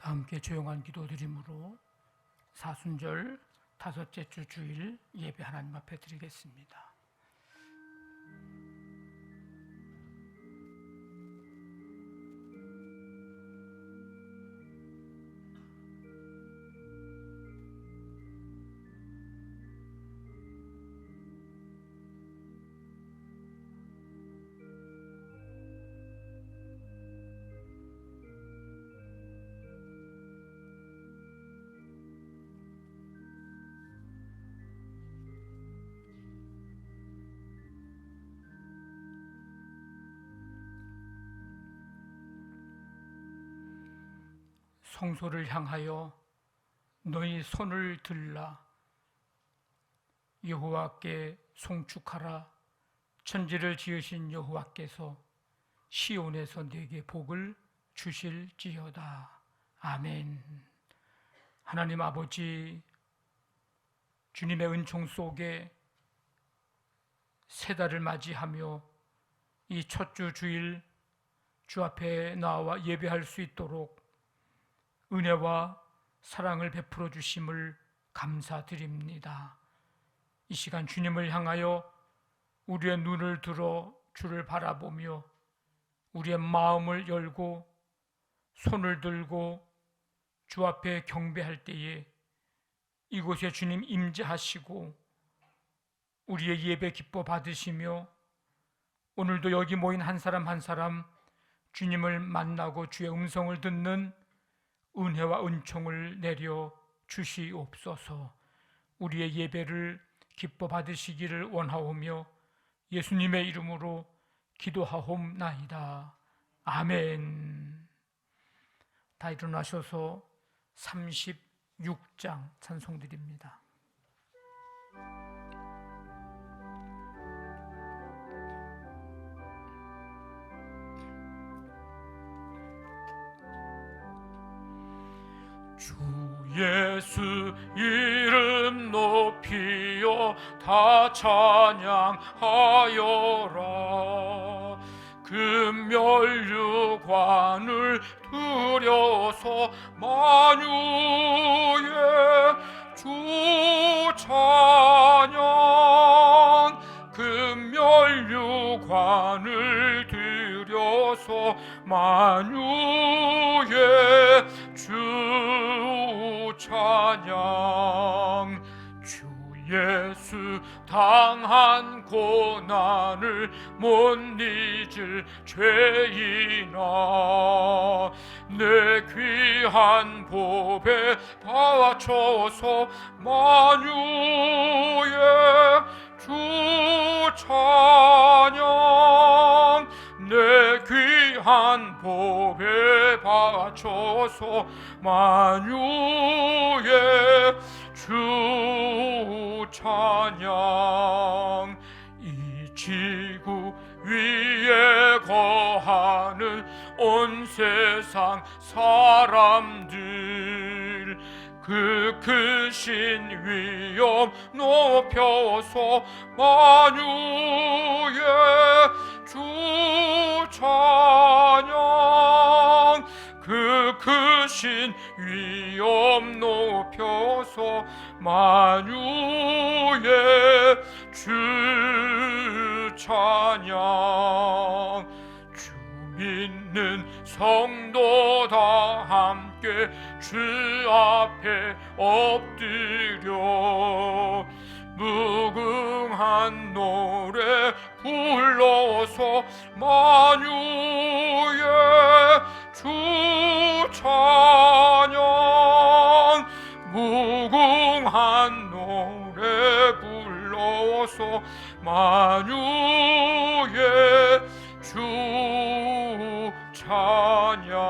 다 함께 조용한 기도 드림으로 사순절 다섯째 주 주일 예배 하나님 앞에 드리겠습니다. 성소를 향하여 너희 손을 들라. 여호와께 송축하라. 천지를 지으신 여호와께서 시온에서 네게 복을 주실지어다. 아멘. 하나님 아버지, 주님의 은총 속에 새 달을 맞이하며 이 첫 주 주일 주 앞에 나와 예배할 수 있도록 은혜와 사랑을 베풀어 주심을 감사드립니다. 이 시간 주님을 향하여 우리의 눈을 들어 주를 바라보며 우리의 마음을 열고 손을 들고 주 앞에 경배할 때에 이곳에 주님 임재하시고 우리의 예배 기뻐 받으시며 오늘도 여기 모인 한 사람 한 사람 주님을 만나고 주의 음성을 듣는 은혜와 은총을 내려 주시옵소서. 우리의 예배를 기뻐 받으시기를 원하오며 예수님의 이름으로 기도하옵나이다. 아멘. 다 일어나셔서 36장 찬송드립니다. 주 예수 이름 높이어 다 찬양하여라. 금면류관을 들여서 만유의 주 찬양. 금면류관을 들여서 만유의 주 찬양. 주 예수 당한 고난을 못 잊을 죄인아, 내 귀한 법에 바쳐서 만유의 주 찬양. 내 귀한 법에 바쳐서 만유의 주 찬양. 이 지구 위에 거하는 온 세상 사람들, 그 크신 위엄 높여서 만유의 주 찬양. 그 크신 위엄 높여서 만유의 주 찬양. 주 믿는 성도 다 함께 주 앞에 엎드려 무궁한 노래 불러서 만유의 주 찬양. 무궁한 노래 불러서 만유의 주 찬양.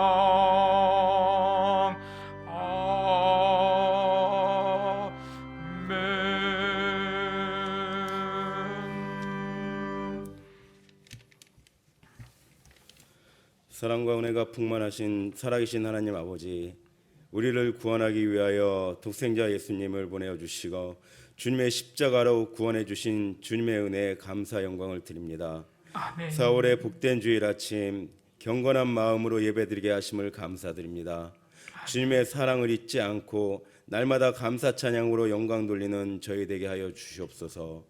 사랑과 은혜가 풍만하신 살아계신 하나님 아버지, 우리를 구원하기 위하여 독생자 예수님을 보내어 주시고 주님의 십자가로 구원해 주신 주님의 은혜에 감사 영광을 드립니다. 아멘. 4월의 복된 주일 아침 경건한 마음으로 예배드리게 하심을 감사드립니다. 주님의 사랑을 잊지 않고 날마다 감사 찬양으로 영광 돌리는 저희 되게 하여 주시옵소서.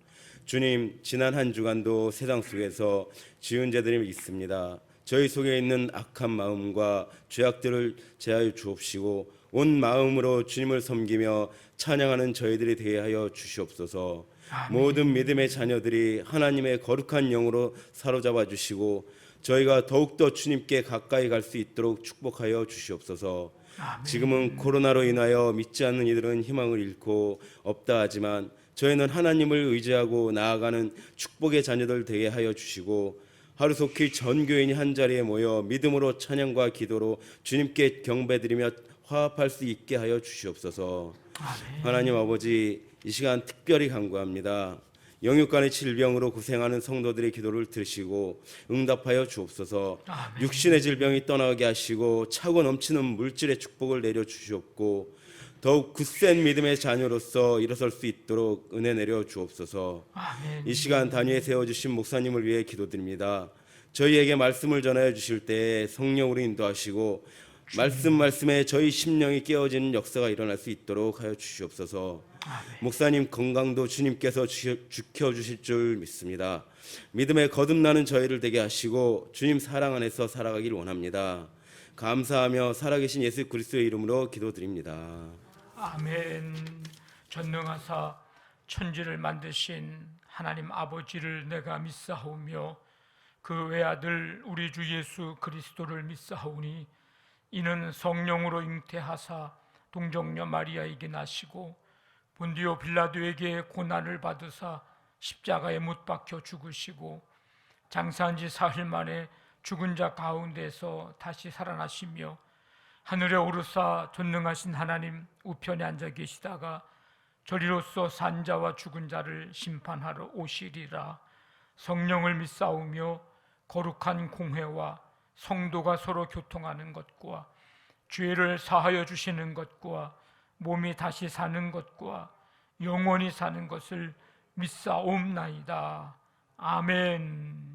주님, 지난 한 주간도 세상 속에서 지은 죄들이 있습니다. 저희 속에 있는 악한 마음과 죄악들을 제하여 주옵시고 온 마음으로 주님을 섬기며 찬양하는 저희들이 되게 하여 주시옵소서. 아멘. 모든 믿음의 자녀들이 하나님의 거룩한 영으로 사로잡아 주시고 저희가 더욱더 주님께 가까이 갈 수 있도록 축복하여 주시옵소서. 아멘. 지금은 코로나로 인하여 믿지 않는 이들은 희망을 잃고 없다 하지만 저희는 하나님을 의지하고 나아가는 축복의 자녀들 되게 하여 주시고 하루속히 전 교인이 한자리에 모여 믿음으로 찬양과 기도로 주님께 경배드리며 화합할 수 있게 하여 주시옵소서. 아멘. 하나님 아버지, 이 시간 특별히 간구합니다. 영육간의 질병으로 고생하는 성도들의 기도를 들으시고 응답하여 주옵소서. 아멘. 육신의 질병이 떠나게 하시고 차고 넘치는 물질의 축복을 내려 주시옵고 더욱 굳센 믿음의 자녀로서 일어설 수 있도록 은혜 내려 주옵소서. 아멘. 이 시간 단위에 세워주신 목사님을 위해 기도드립니다. 저희에게 말씀을 전하여 주실 때 성령으로 인도하시고 말씀에 저희 심령이 깨어지는 역사가 일어날 수 있도록 하여 주시옵소서. 아멘. 목사님 건강도 주님께서 지켜주실 줄 믿습니다. 믿음에 거듭나는 저희를 되게 하시고 주님 사랑 안에서 살아가길 원합니다. 감사하며 살아계신 예수 그리스도의 이름으로 기도드립니다. 아멘. 전능하사 천지를 만드신 하나님 아버지를 내가 믿사오며 그 외아들 우리 주 예수 그리스도를 믿사오니 이는 성령으로 잉태하사 동정녀 마리아에게 나시고 본디오 빌라도에게 고난을 받으사 십자가에 못 박혀 죽으시고 장사한 지 사흘 만에 죽은 자 가운데서 다시 살아나시며 하늘에 오르사 전능하신 하나님 우편에 앉아 계시다가 저리로서 산 자와 죽은 자를 심판하러 오시리라. 성령을 믿사오며 거룩한 공회와 성도가 서로 교통하는 것과 죄를 사하여 주시는 것과 몸이 다시 사는 것과 영원히 사는 것을 믿사옵나이다. 아멘.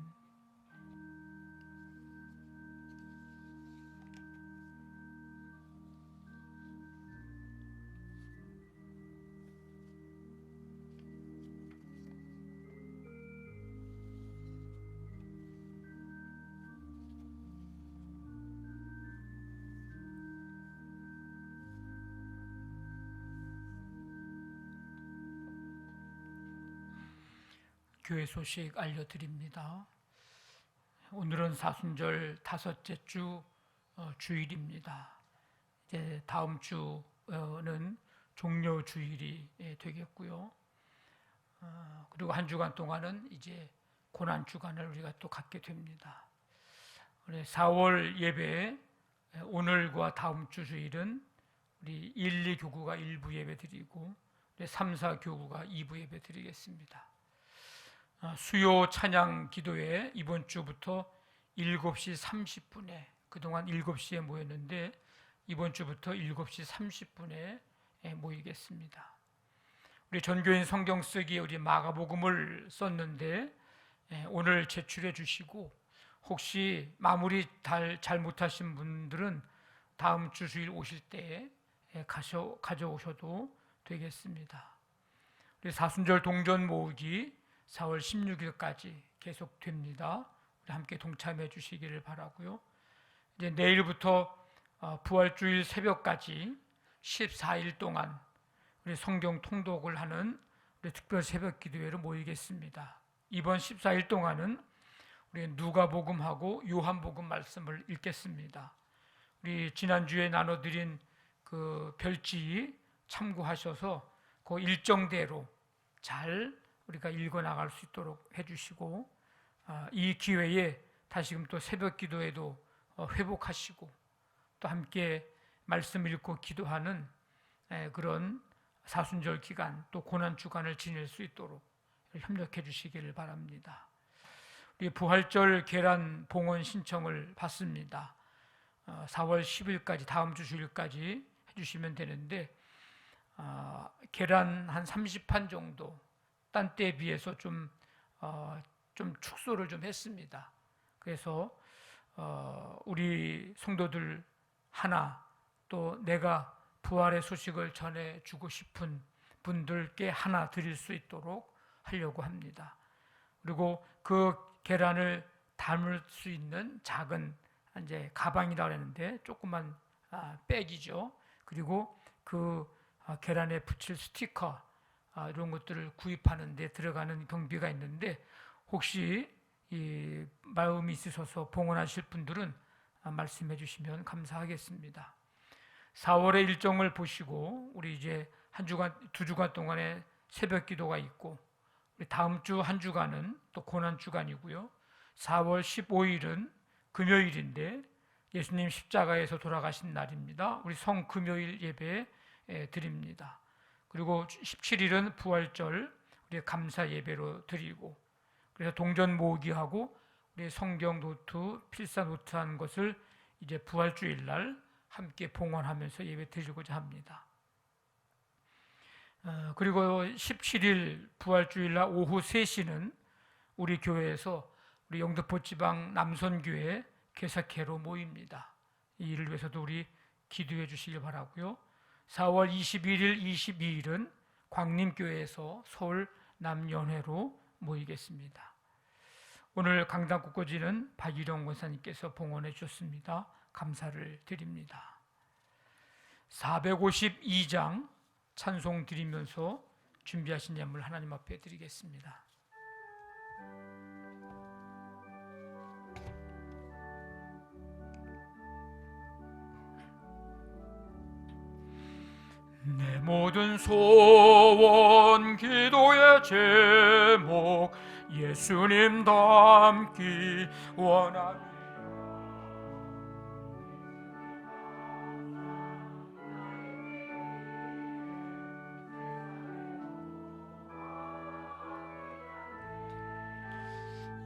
교회 소식 알려드립니다. 오늘은 사순절 다섯째 주 주일입니다. 이제 다음 주는 종료 주일이 되겠고요. 그리고 한 주간 동안은 이제 고난 주간을 우리가 또 갖게 됩니다. 4월 예배 오늘과 다음 주 주일은 우리 1, 2교구가 1부 예배 드리고 3, 4교구가 2부 예배 드리겠습니다. 수요 찬양 기도회 이번 주부터 7시 30분에 그동안 7시에 모였는데 이번 주부터 7시 30분에 모이겠습니다. 우리 전교인 성경 쓰기 우리 마가복음을 썼는데 오늘 제출해 주시고 혹시 마무리 잘 못하신 분들은 다음 주 주일 오실 때 가져오셔도 되겠습니다. 우리 사순절 동전 모으기 4월 16일까지 계속됩니다. 우리 함께 동참해 주시기를 바라고요. 이제 내일부터 부활주일 새벽까지 14일 동안 우리 성경 통독을 하는 우리 특별 새벽 기도회로 모이겠습니다. 이번 14일 동안은 우리 누가복음하고 요한복음 말씀을 읽겠습니다. 우리 지난주에 나눠드린 그 별지 참고하셔서 그 일정대로 잘 우리가 읽어 나갈 수 있도록 해주시고 이 기회에 다시금 또 새벽 기도에도 회복하시고 또 함께 말씀 읽고 기도하는 그런 사순절 기간 또 고난 주간을 지낼 수 있도록 협력해 주시기를 바랍니다. 우리 부활절 계란 봉헌 신청을 받습니다. 4월 10일까지 다음 주 주일까지 해주시면 되는데 계란 한 30판 정도 딴 때에 비해서 좀 축소를 좀 했습니다. 그래서 우리 성도들 하나 또 내가 부활의 소식을 전해주고 싶은 분들께 하나 드릴 수 있도록 하려고 합니다. 그리고 그 계란을 담을 수 있는 작은 이제 가방이라고 하는데 조그만 백이죠. 그리고 그 계란에 붙일 스티커 이런 것들을 구입하는 데 들어가는 경비가 있는데 혹시 이 마음이 있으셔서 봉헌하실 분들은 말씀해 주시면 감사하겠습니다. 4월의 일정을 보시고 우리 이제 한 주간, 2주간 동안의 새벽 기도가 있고 우리 다음 주 한 주간은 또 고난 주간이고요. 4월 15일은 금요일인데 예수님 십자가에서 돌아가신 날입니다. 우리 성금요일 예배 드립니다. 그리고 17일은 부활절 우리 감사 예배로 드리고 그래서 동전 모으기하고 우리 성경 노트, 필사 노트 하는 것을 이제 부활주일 날 함께 봉헌하면서 예배 드리고자 합니다. 그리고 17일 부활주일 날 오후 3시는 우리 교회에서 우리 영등포 지방 남선교회 개사회로 모입니다. 이 일을 위해서도 우리 기도해 주시길 바라고요. 4월 21일, 22일은 광림교회에서 서울 남연회로 모이겠습니다. 오늘 강단 국고지는 박유령 권사님께서 봉헌해 주셨습니다. 감사를 드립니다. 452장 찬송 드리면서 준비하신 예물 하나님 앞에 드리겠습니다. 내 모든 소원 이번 기도의 제목 예수님 닮기 원합니다.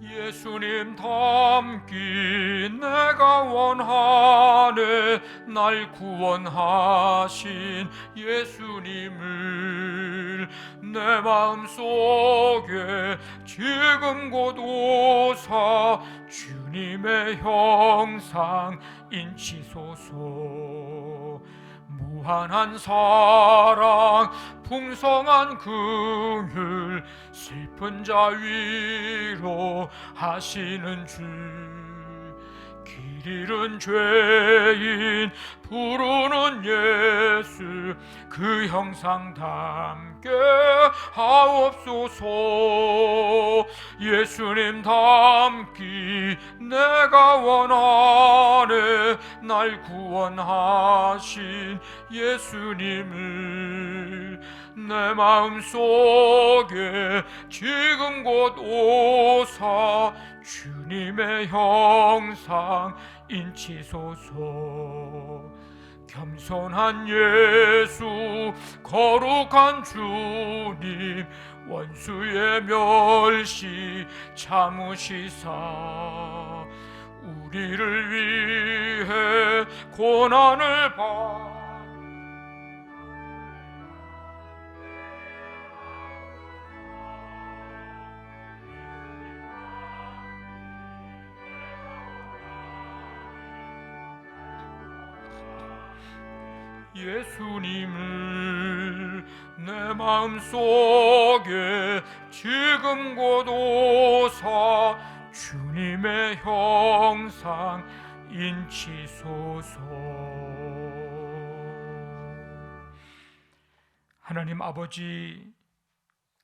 예수님 닮기 내가 원하네. 날 구원하신 예수님을 내 마음속에 지금 곧 오사 주님의 형상 인치소서. 무한한 사랑 풍성한 긍휼 슬픈 자 위로 하시는 주. 길 잃은 죄인 부르는 예수 그 형상 담게 하옵소서. 예수님 닮기 내가 원하네. 날 구원하신 예수님을 내 마음속에 지금 곧 오사 주님의 형상 인치소서. 겸손한 예수 거룩한 주님 원수의 멸시 참으시사 우리를 위해 고난을 받 예수님을 내 마음속에 지금 곧 오사 주님의 형상 인치소서. 하나님 아버지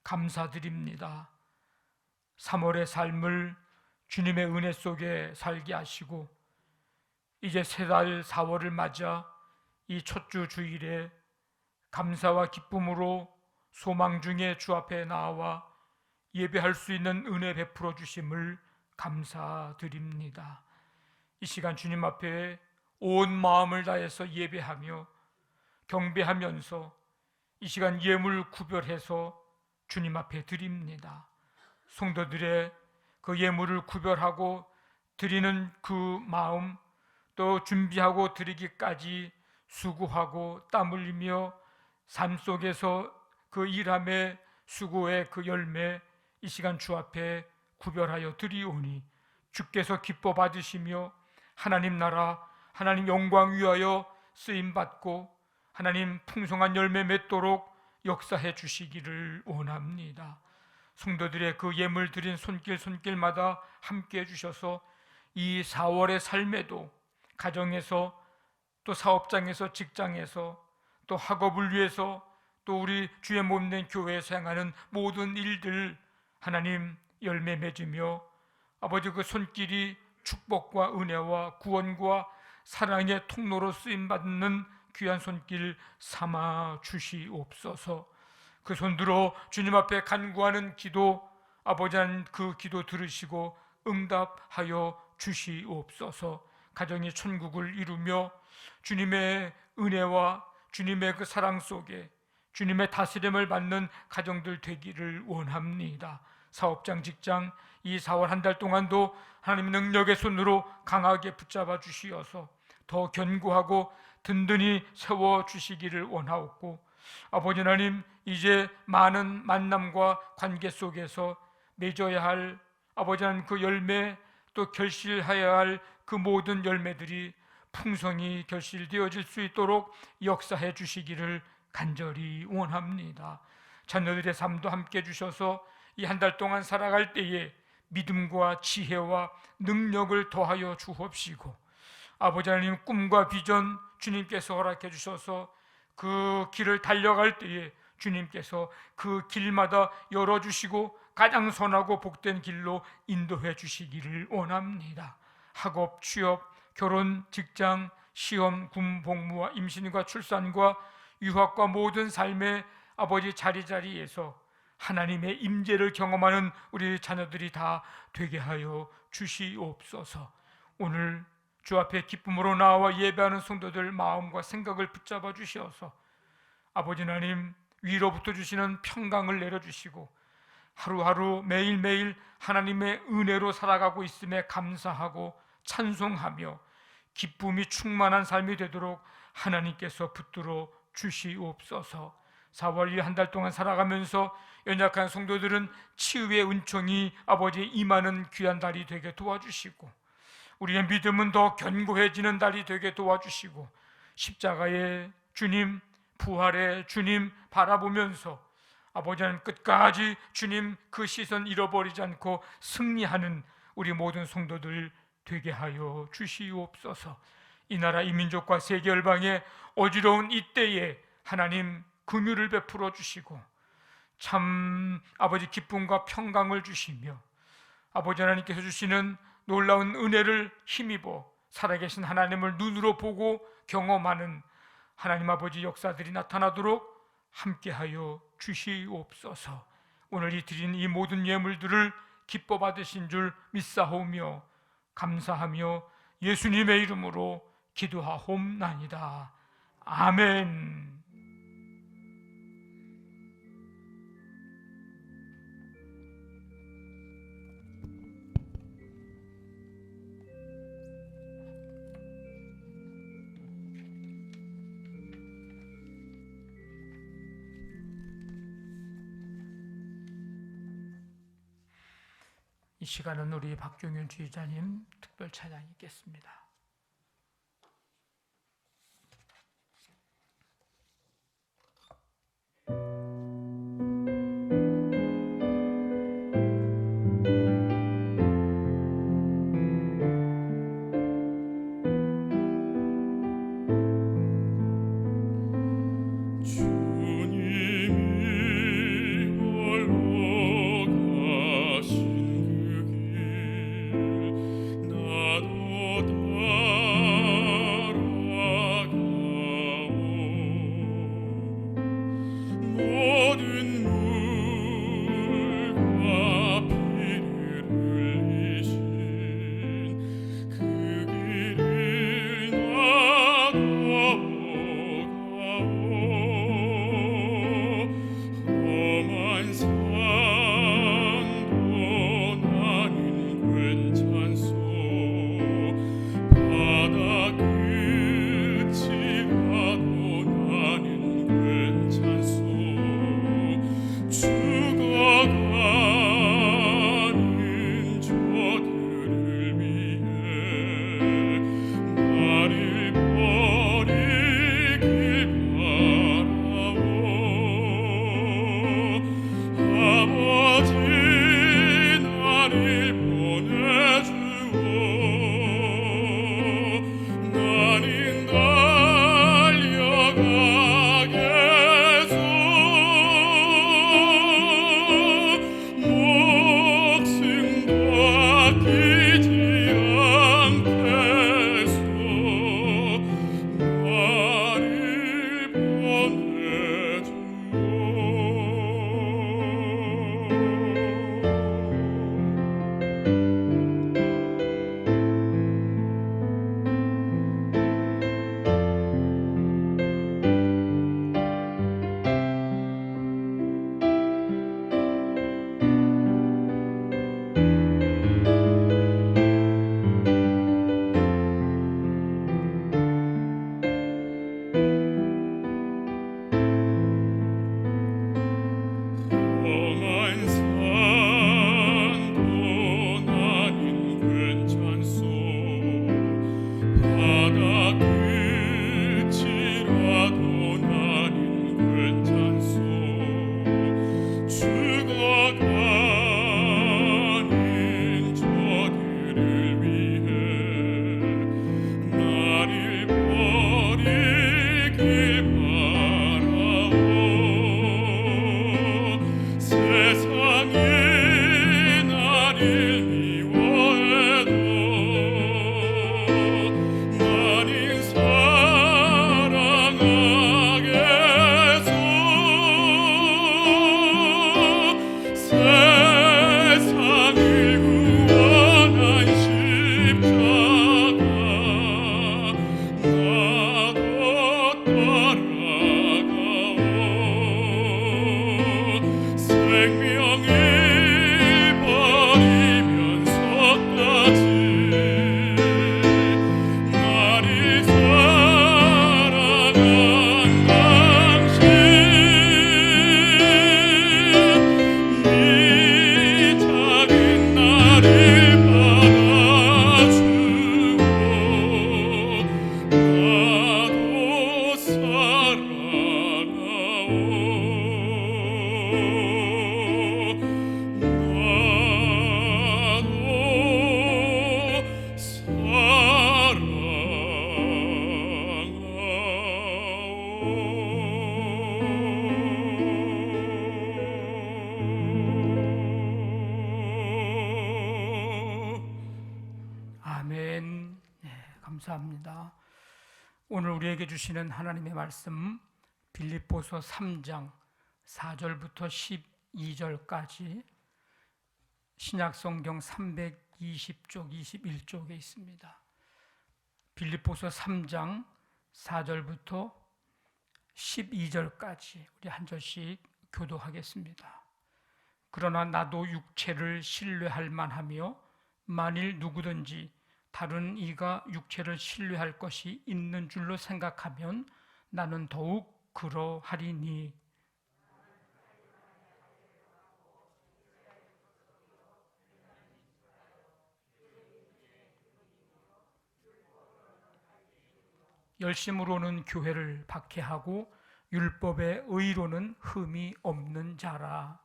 감사드립니다. 3월의 삶을 주님의 은혜 속에 살게 하시고 이제 세 달 4월을 맞아 이 첫 주 주일에 감사와 기쁨으로 소망 중에 주 앞에 나와 예배할 수 있는 은혜 베풀어 주심을 감사드립니다. 이 시간 주님 앞에 온 마음을 다해서 예배하며 경배하면서 이 시간 예물 구별해서 주님 앞에 드립니다. 성도들의 그 예물을 구별하고 드리는 그 마음, 또 준비하고 드리기까지 수고하고 땀 흘리며 삶 속에서 그 일함의 수고의 그 열매 이 시간 주 앞에 구별하여 드리오니 주께서 기뻐 받으시며 하나님 나라 하나님 영광 위하여 쓰임받고 하나님 풍성한 열매 맺도록 역사해 주시기를 원합니다. 성도들의 그 예물 드린 손길마다 함께 해주셔서 이 4월의 삶에도 가정에서 또 사업장에서 직장에서 또 학업을 위해서 또 우리 주의 몸된 교회에서 행하는 모든 일들 하나님 열매 맺으며 아버지 그 손길이 축복과 은혜와 구원과 사랑의 통로로 쓰임받는 귀한 손길 삼아 주시옵소서. 그 손들어 주님 앞에 간구하는 기도 아버지 하나님 그 기도 들으시고 응답하여 주시옵소서. 가정이 천국을 이루며 주님의 은혜와 주님의 그 사랑 속에 주님의 다스림을 받는 가정들 되기를 원합니다. 사업장, 직장 이 4월 한 달 동안도 하나님 능력의 손으로 강하게 붙잡아 주시어서 더 견고하고 든든히 세워주시기를 원하옵고 아버지 하나님 이제 많은 만남과 관계 속에서 맺어야 할 아버지 하나님 그 열매 또 결실해야 할 그 모든 열매들이 풍성히 결실되어질 수 있도록 역사해 주시기를 간절히 원합니다. 자녀들의 삶도 함께 주셔서 이 한 달 동안 살아갈 때에 믿음과 지혜와 능력을 더하여 주옵시고 아버지 하나님 꿈과 비전 주님께서 허락해 주셔서 그 길을 달려갈 때에 주님께서 그 길마다 열어주시고 가장 선하고 복된 길로 인도해 주시기를 원합니다. 학업, 취업, 결혼, 직장, 시험, 군 복무와 임신과 출산과 유학과 모든 삶의 아버지 자리자리에서 하나님의 임재를 경험하는 우리 자녀들이 다 되게 하여 주시옵소서. 오늘 주 앞에 기쁨으로 나와 예배하는 성도들 마음과 생각을 붙잡아 주시어서 아버지 하나님 위로부터 주시는 평강을 내려주시고 하루하루 매일매일 하나님의 은혜로 살아가고 있음에 감사하고 찬송하며 기쁨이 충만한 삶이 되도록 하나님께서 붙들어 주시옵소서. 4월 이 한 달 동안 살아가면서 연약한 성도들은 치유의 은총이 아버지 임하는 귀한 달이 되게 도와주시고 우리의 믿음은 더 견고해지는 달이 되게 도와주시고 십자가의 주님, 부활의 주님 바라보면서 아버지 하나님 끝까지 주님 그 시선 잃어버리지 않고 승리하는 우리 모든 성도들 되게 하여 주시옵소서. 이 나라 이 민족과 세계 열방의 어지러운 이때에 하나님 긍휼을 베풀어 주시고 참 아버지 기쁨과 평강을 주시며 아버지 하나님께서 주시는 놀라운 은혜를 힘입어 살아계신 하나님을 눈으로 보고 경험하는 하나님 아버지 역사들이 나타나도록 함께하여 주시옵소서. 오늘 이 드린 이 모든 예물들을 기뻐 받으신 줄 믿사오며 감사하며 예수님의 이름으로 기도하옵나이다. 아멘. 이 시간은 우리 박종윤 주의자님 특별 찬양이 있겠습니다. 아멘. 감사합니다. 오늘 우리에게 주시는 하나님의 말씀 빌립보서 3장 4절부터 12절까지 신약성경 320쪽 21쪽에 있습니다. 빌립보서 3장 4절부터 12절까지 우리 한 절씩 교독하겠습니다. 그러나 나도 육체를 신뢰할 만하며 만일 누구든지 다른 이가 육체를 신뢰할 것이 있는 줄로 생각하면 나는 더욱 그러하리니 열심으로는 교회를 박해하고 율법의 의로는 흠이 없는 자라.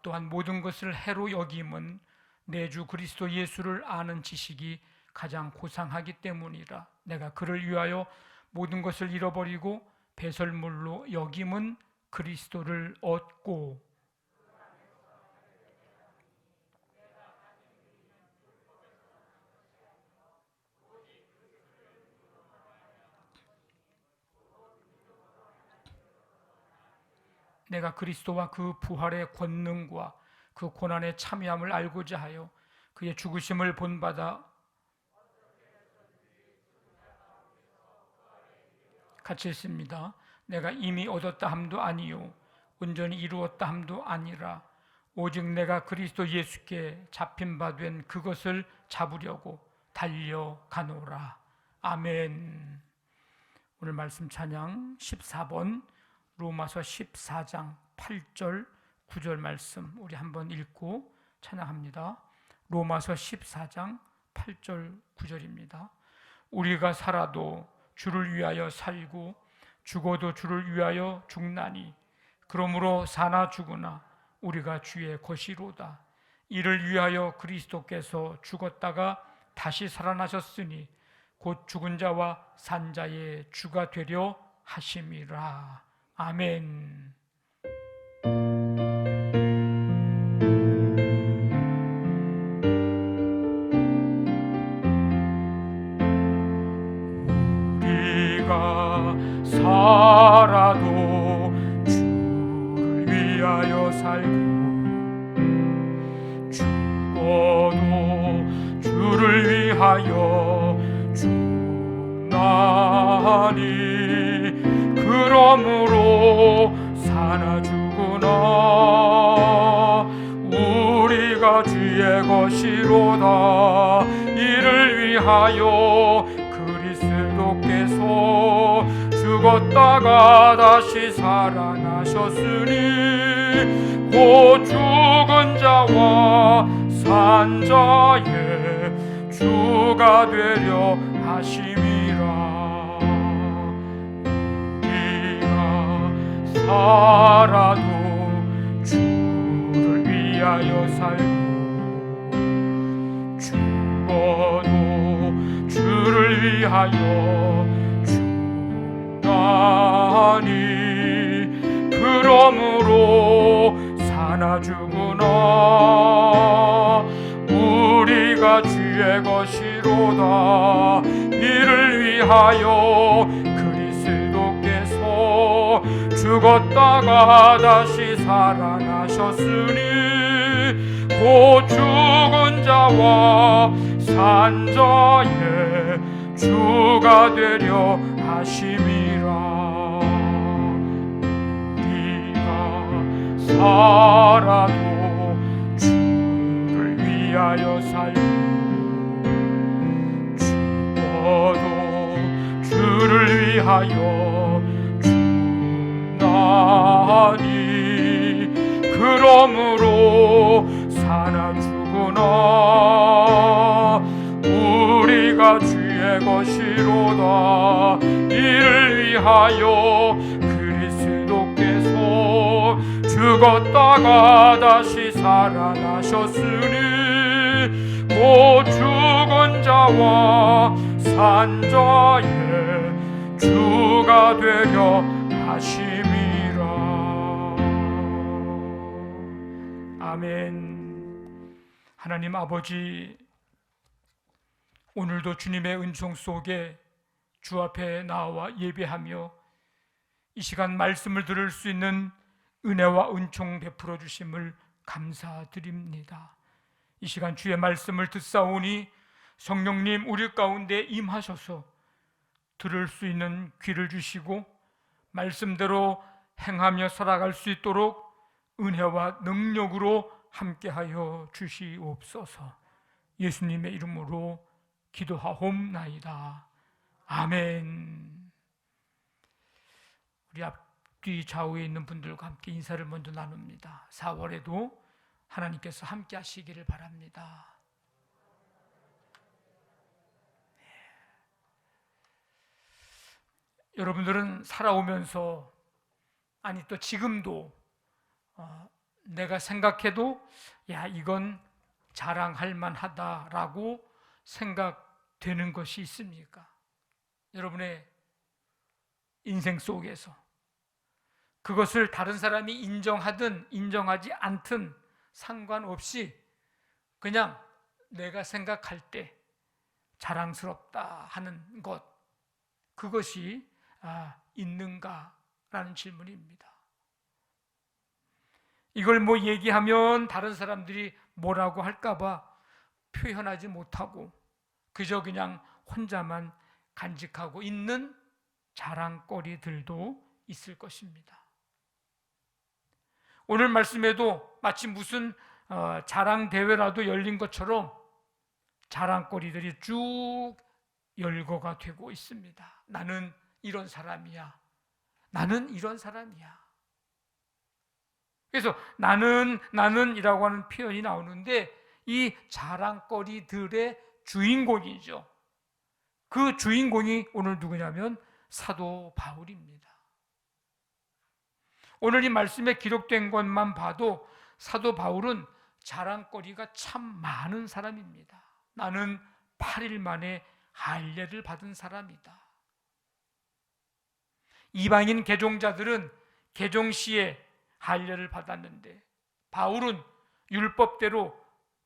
또한 모든 것을 해로 여김은 내 주 그리스도 예수를 아는 지식이 가장 고상하기 때문이라. 내가 그를 위하여 모든 것을 잃어버리고 배설물로 여김은 그리스도를 얻고 내가 그리스도와 그 부활의 권능과 그 고난의 참여함을 알고자 하여 그의 죽으심을 본받아 같이 있습니다. 내가 이미 얻었다 함도 아니요 온전히 이루었다 함도 아니라 오직 내가 그리스도 예수께 잡힌 바 된 그것을 잡으려고 달려가노라. 아멘. 오늘 말씀 찬양 14번 로마서 14장 8절 9절 말씀 우리 한번 읽고 찬양합니다. 로마서 14장 8절 9절입니다. 우리가 살아도 주를 위하여 살고 죽어도 주를 위하여 죽나니 그러므로 사나 죽으나 우리가 주의 것이로다. 이를 위하여 그리스도께서 죽었다가 다시 살아나셨으니 곧 죽은 자와 산 자의 주가 되려 하심이라. 아멘. 우리가 살아도 주를 위하여 살고 죽어도 주를 위하여 죽나니 그러므로 사나 죽으나 우리가 주의 것이로다. 이를 위하여 그리스도께서 죽었다가 다시 살아나셨으니 곧 죽은 자와 산 자의 주가 되려 하심이라. 살아도 주를 위하여 살고 죽어도 주를 위하여 죽나니 그러므로 사나 죽으나 우리가 주의 것이로다. 이를 위하여 그리스도께서 죽었다가 다시 살아나셨으니 곧 죽은 자와 산 자의 주가 되려 하심이라. 살아도 주를 위하여 살고 죽어도 주를 위하여 죽나니 그러므로 사나 죽으나 우리가 주의 것이로다. 이를 위하여 그리스도께서 죽었다가 다시 살아나셨으니 곧 죽은 자와 산 자의 주가 되려 하심이라. 아멘. 하나님 아버지, 오늘도 주님의 은총 속에 주 앞에 나와 예배하며 이 시간 말씀을 들을 수 있는 은혜와 은총 베풀어 주심을 감사드립니다. 이 시간 주의 말씀을 듣사오니 성령님 우리 가운데 임하셔서 들을 수 있는 귀를 주시고 말씀대로 행하며 살아갈 수 있도록 은혜와 능력으로 함께하여 주시옵소서. 예수님의 이름으로 기도하옵나이다. 아멘. 우리 앞뒤 좌우에 있는 분들과 함께 인사를 먼저 나눕니다. 4월에도 하나님께서 함께 하시기를 바랍니다. 여러분들은 살아오면서, 아니 또 지금도 내가 생각해도 야 이건 자랑할 만하다라고 생각되는 것이 있습니까? 여러분의 인생 속에서 그것을 다른 사람이 인정하든 인정하지 않든 상관없이 그냥 내가 생각할 때 자랑스럽다 하는 것, 그것이 있는가라는 질문입니다. 이걸 뭐 얘기하면 다른 사람들이 뭐라고 할까봐 표현하지 못하고 그저 그냥 혼자만 간직하고 있는 자랑거리들도 있을 것입니다. 오늘 말씀에도 마치 무슨 자랑 대회라도 열린 것처럼 자랑거리들이 쭉 열거가 되고 있습니다. 나는 이런 사람이야. 나는 이런 사람이야. 그래서 나는이라고 하는 표현이 나오는데 이 자랑거리들의 주인공이죠. 그 주인공이 오늘 누구냐면 사도 바울입니다. 오늘 이 말씀에 기록된 것만 봐도 사도 바울은 자랑거리가 참 많은 사람입니다. 나는 8일 만에 할례를 받은 사람이다. 이방인 개종자들은 개종 시에 할례를 받았는데 바울은 율법대로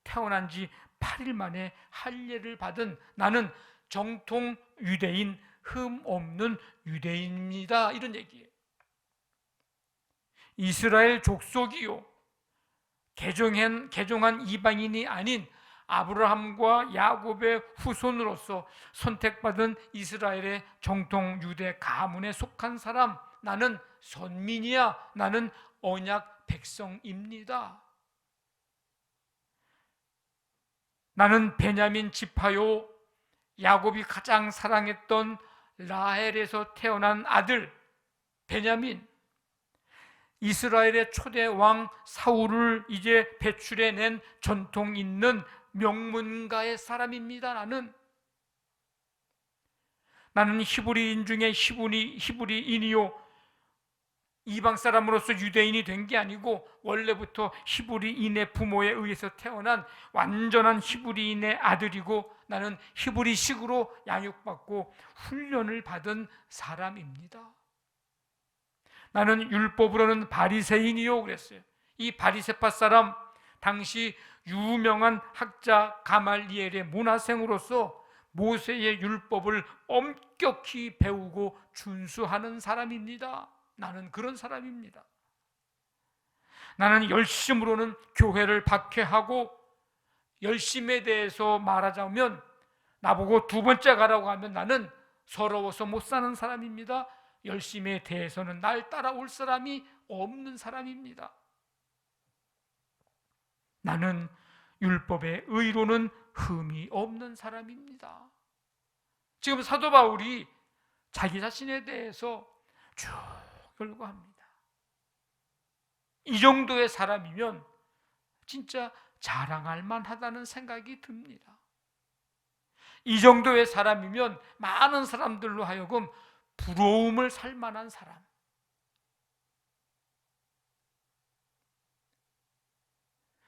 태어난 지 8일 만에 할례를 받은 나는 정통 유대인, 흠 없는 유대인입니다. 이런 얘기예요. 이스라엘 족속이요, 개종한 이방인이 아닌 아브라함과 야곱의 후손으로서 선택받은 이스라엘의 정통 유대 가문에 속한 사람, 나는 선민이야. 나는 언약 백성입니다. 나는 베냐민 지파요, 야곱이 가장 사랑했던 라헬에서 태어난 아들 베냐민, 이스라엘의 초대 왕 사울을 이제 배출해낸 전통 있는 명문가의 사람입니다. 나는 히브리인 중에 히브리인이요, 이방 사람으로서 유대인이 된 게 아니고 원래부터 히브리인의 부모에 의해서 태어난 완전한 히브리인의 아들이고 나는 히브리식으로 양육받고 훈련을 받은 사람입니다. 나는 율법으로는 바리새인이요 그랬어요. 이 바리새파 사람, 당시 유명한 학자 가말리엘의 문화생으로서 모세의 율법을 엄격히 배우고 준수하는 사람입니다. 나는 그런 사람입니다. 나는 열심으로는 교회를 박해하고, 열심에 대해서 말하자면 나보고 두 번째 가라고 하면 나는 서러워서 못 사는 사람입니다. 열심에 대해서는 날 따라올 사람이 없는 사람입니다. 나는 율법의 의로는 흠이 없는 사람입니다. 지금 사도 바울이 자기 자신에 대해서 쭉 열거합니다. 이 정도의 사람이면 진짜 자랑할 만하다는 생각이 듭니다. 이 정도의 사람이면 많은 사람들로 하여금 부러움을 살 만한 사람.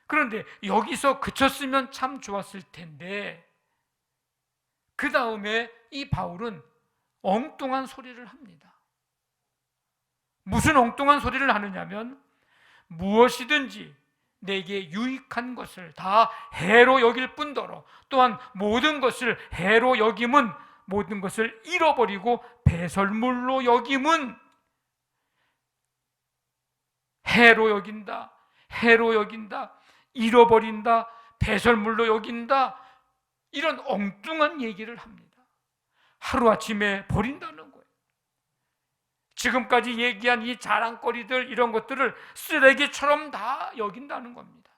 그런데 여기서 그쳤으면 참 좋았을 텐데 그 다음에 이 바울은 엉뚱한 소리를 합니다. 무슨 엉뚱한 소리를 하느냐면 무엇이든지 내게 유익한 것을 다 해로 여길 뿐더러 또한 모든 것을 해로 여김은 모든 것을 잃어버리고 배설물로 여김은 해로 여긴다, 해로 여긴다, 잃어버린다, 배설물로 여긴다, 이런 엉뚱한 얘기를 합니다. 하루아침에 버린다는 거예요. 지금까지 얘기한 이 자랑거리들, 이런 것들을 쓰레기처럼 다 여긴다는 겁니다.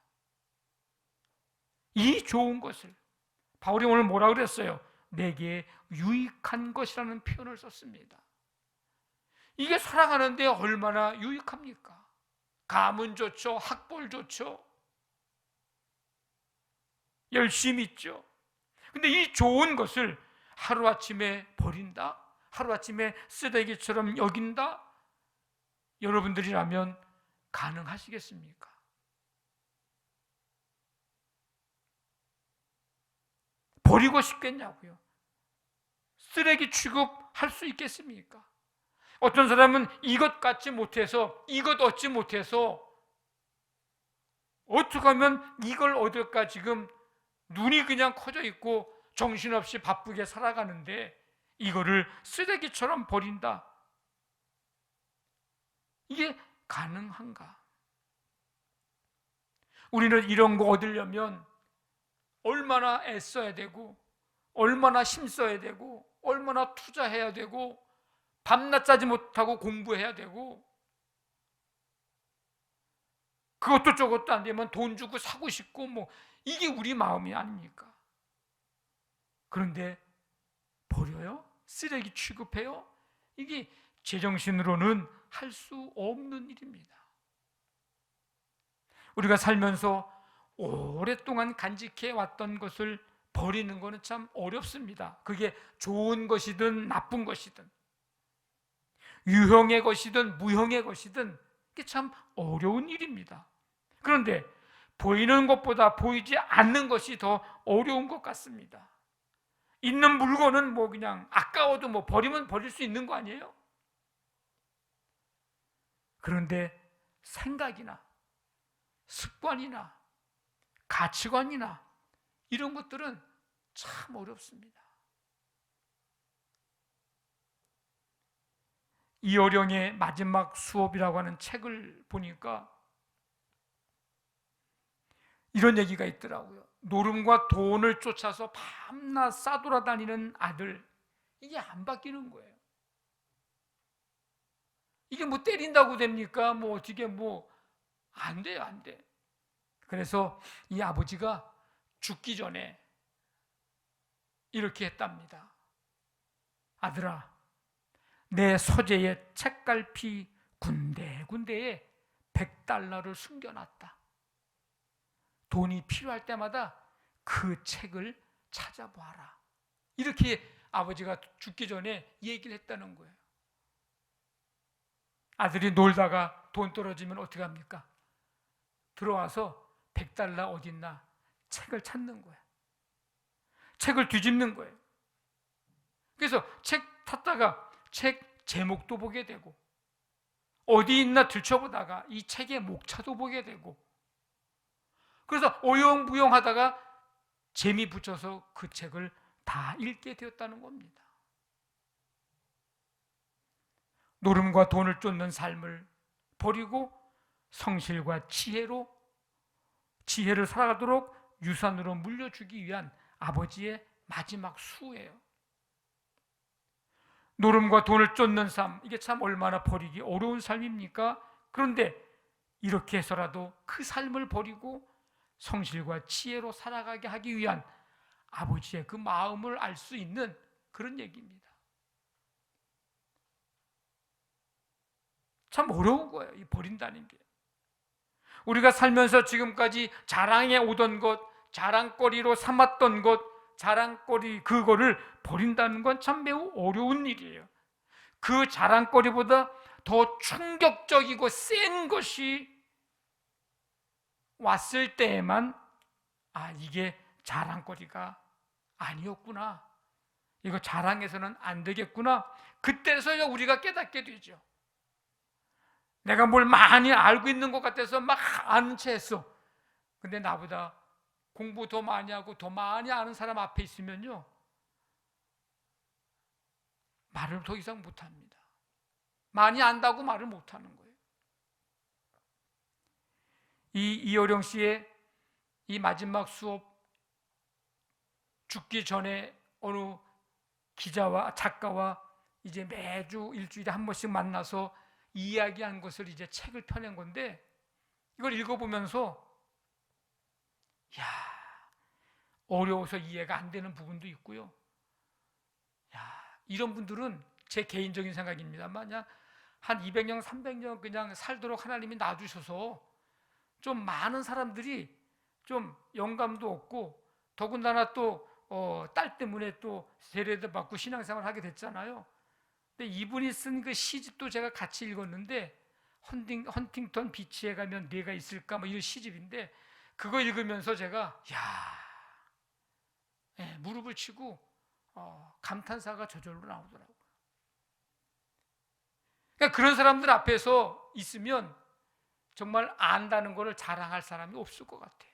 이 좋은 것을 바울이 오늘 뭐라 그랬어요? 내게 유익한 것이라는 표현을 썼습니다. 이게 살아가는데 얼마나 유익합니까? 가문 좋죠, 학벌 좋죠, 열심히 있죠. 근데 이 좋은 것을 하루아침에 버린다? 하루아침에 쓰레기처럼 여긴다? 여러분들이라면 가능하시겠습니까? 버리고 싶겠냐고요? 쓰레기 취급할 수 있겠습니까? 어떤 사람은 이것 갖지 못해서, 이것 얻지 못해서 어떻게 하면 이걸 얻을까 지금 눈이 그냥 커져 있고 정신없이 바쁘게 살아가는데 이거를 쓰레기처럼 버린다. 이게 가능한가? 우리는 이런 거 얻으려면 얼마나 애써야 되고 얼마나 힘써야 되고 얼마나 투자해야 되고 밤낮 자지 못하고 공부해야 되고 그것도 저것도 안 되면 돈 주고 사고 싶고 뭐 이게 우리 마음이 아닙니까? 그런데 버려요? 쓰레기 취급해요? 이게 제정신으로는 할 수 없는 일입니다. 우리가 살면서 오랫동안 간직해 왔던 것을 버리는 것은 참 어렵습니다. 그게 좋은 것이든 나쁜 것이든 유형의 것이든 무형의 것이든 이게 참 어려운 일입니다. 그런데 보이는 것보다 보이지 않는 것이 더 어려운 것 같습니다. 있는 물건은 뭐 그냥 아까워도 뭐 버리면 버릴 수 있는 거 아니에요? 그런데 생각이나 습관이나 가치관이나 이런 것들은 참 어렵습니다. 이어령의 마지막 수업이라고 하는 책을 보니까 이런 얘기가 있더라고요. 노름과 돈을 쫓아서 밤낮 싸돌아다니는 아들, 이게 안 바뀌는 거예요. 이게 뭐 때린다고 됩니까? 뭐 어떻게 뭐 안 돼요, 안 돼. 그래서 이 아버지가 죽기 전에 이렇게 했답니다. 아들아, 내 서재의 책갈피 군데군데에 $100를 숨겨놨다. 돈이 필요할 때마다 그 책을 찾아봐라. 이렇게 아버지가 죽기 전에 얘기를 했다는 거예요. 아들이 놀다가 돈 떨어지면 어떻게 합니까? 들어와서 $100 어딨나 책을 찾는 거예요. 책을 뒤집는 거예요. 그래서 책 찾다가 책 제목도 보게 되고 어디 있나 들춰보다가 이 책의 목차도 보게 되고 그래서 어영부영 하다가 재미 붙여서 그 책을 다 읽게 되었다는 겁니다. 노름과 돈을 쫓는 삶을 버리고 성실과 지혜를 살아가도록 유산으로 물려주기 위한 아버지의 마지막 수예요. 노름과 돈을 쫓는 삶, 이게 참 얼마나 버리기 어려운 삶입니까? 그런데 이렇게 해서라도 그 삶을 버리고 성실과 지혜로 살아가게 하기 위한 아버지의 그 마음을 알 수 있는 그런 얘기입니다. 참 어려운 거예요, 이 버린다는 게. 우리가 살면서 지금까지 자랑해 오던 것, 자랑거리로 삼았던 것, 자랑거리 그거를 버린다는 건 참 매우 어려운 일이에요. 그 자랑거리보다 더 충격적이고 센 것이 왔을 때에만 이게 자랑거리가 아니었구나, 이거 자랑해서는 안 되겠구나, 그때서야 우리가 깨닫게 되죠. 내가 뭘 많이 알고 있는 것 같아서 막 아는 채 했어. 근데 나보다 공부 더 많이 하고 더 많이 아는 사람 앞에 있으면요, 말을 더 이상 못합니다. 많이 안다고 말을 못하는 거예요. 이 이어령 씨의 이 마지막 수업, 죽기 전에 어느 기자와 작가와 이제 매주 일주일에 한 번씩 만나서 이야기한 것을 이제 책을 펴낸 건데, 이걸 읽어보면서 어려워서 이해가 안 되는 부분도 있고요. 이런 분들은 제 개인적인 생각입니다. 만약 한 200년, 300년 그냥 살도록 하나님이 놔주셔서 좀 많은 사람들이 좀 영감도 얻고, 더군다나 또 딸 때문에 또 세례도 받고 신앙생활을 하게 됐잖아요. 근데 이분이 쓴 그 시집도 제가 같이 읽었는데, 헌팅턴 비치에 가면 네가 있을까, 뭐 이런 시집인데, 그거 읽으면서 제가 무릎을 치고 감탄사가 저절로 나오더라고요. 그러니까 그런 사람들 앞에서 있으면 정말 안다는 것을 자랑할 사람이 없을 것 같아요.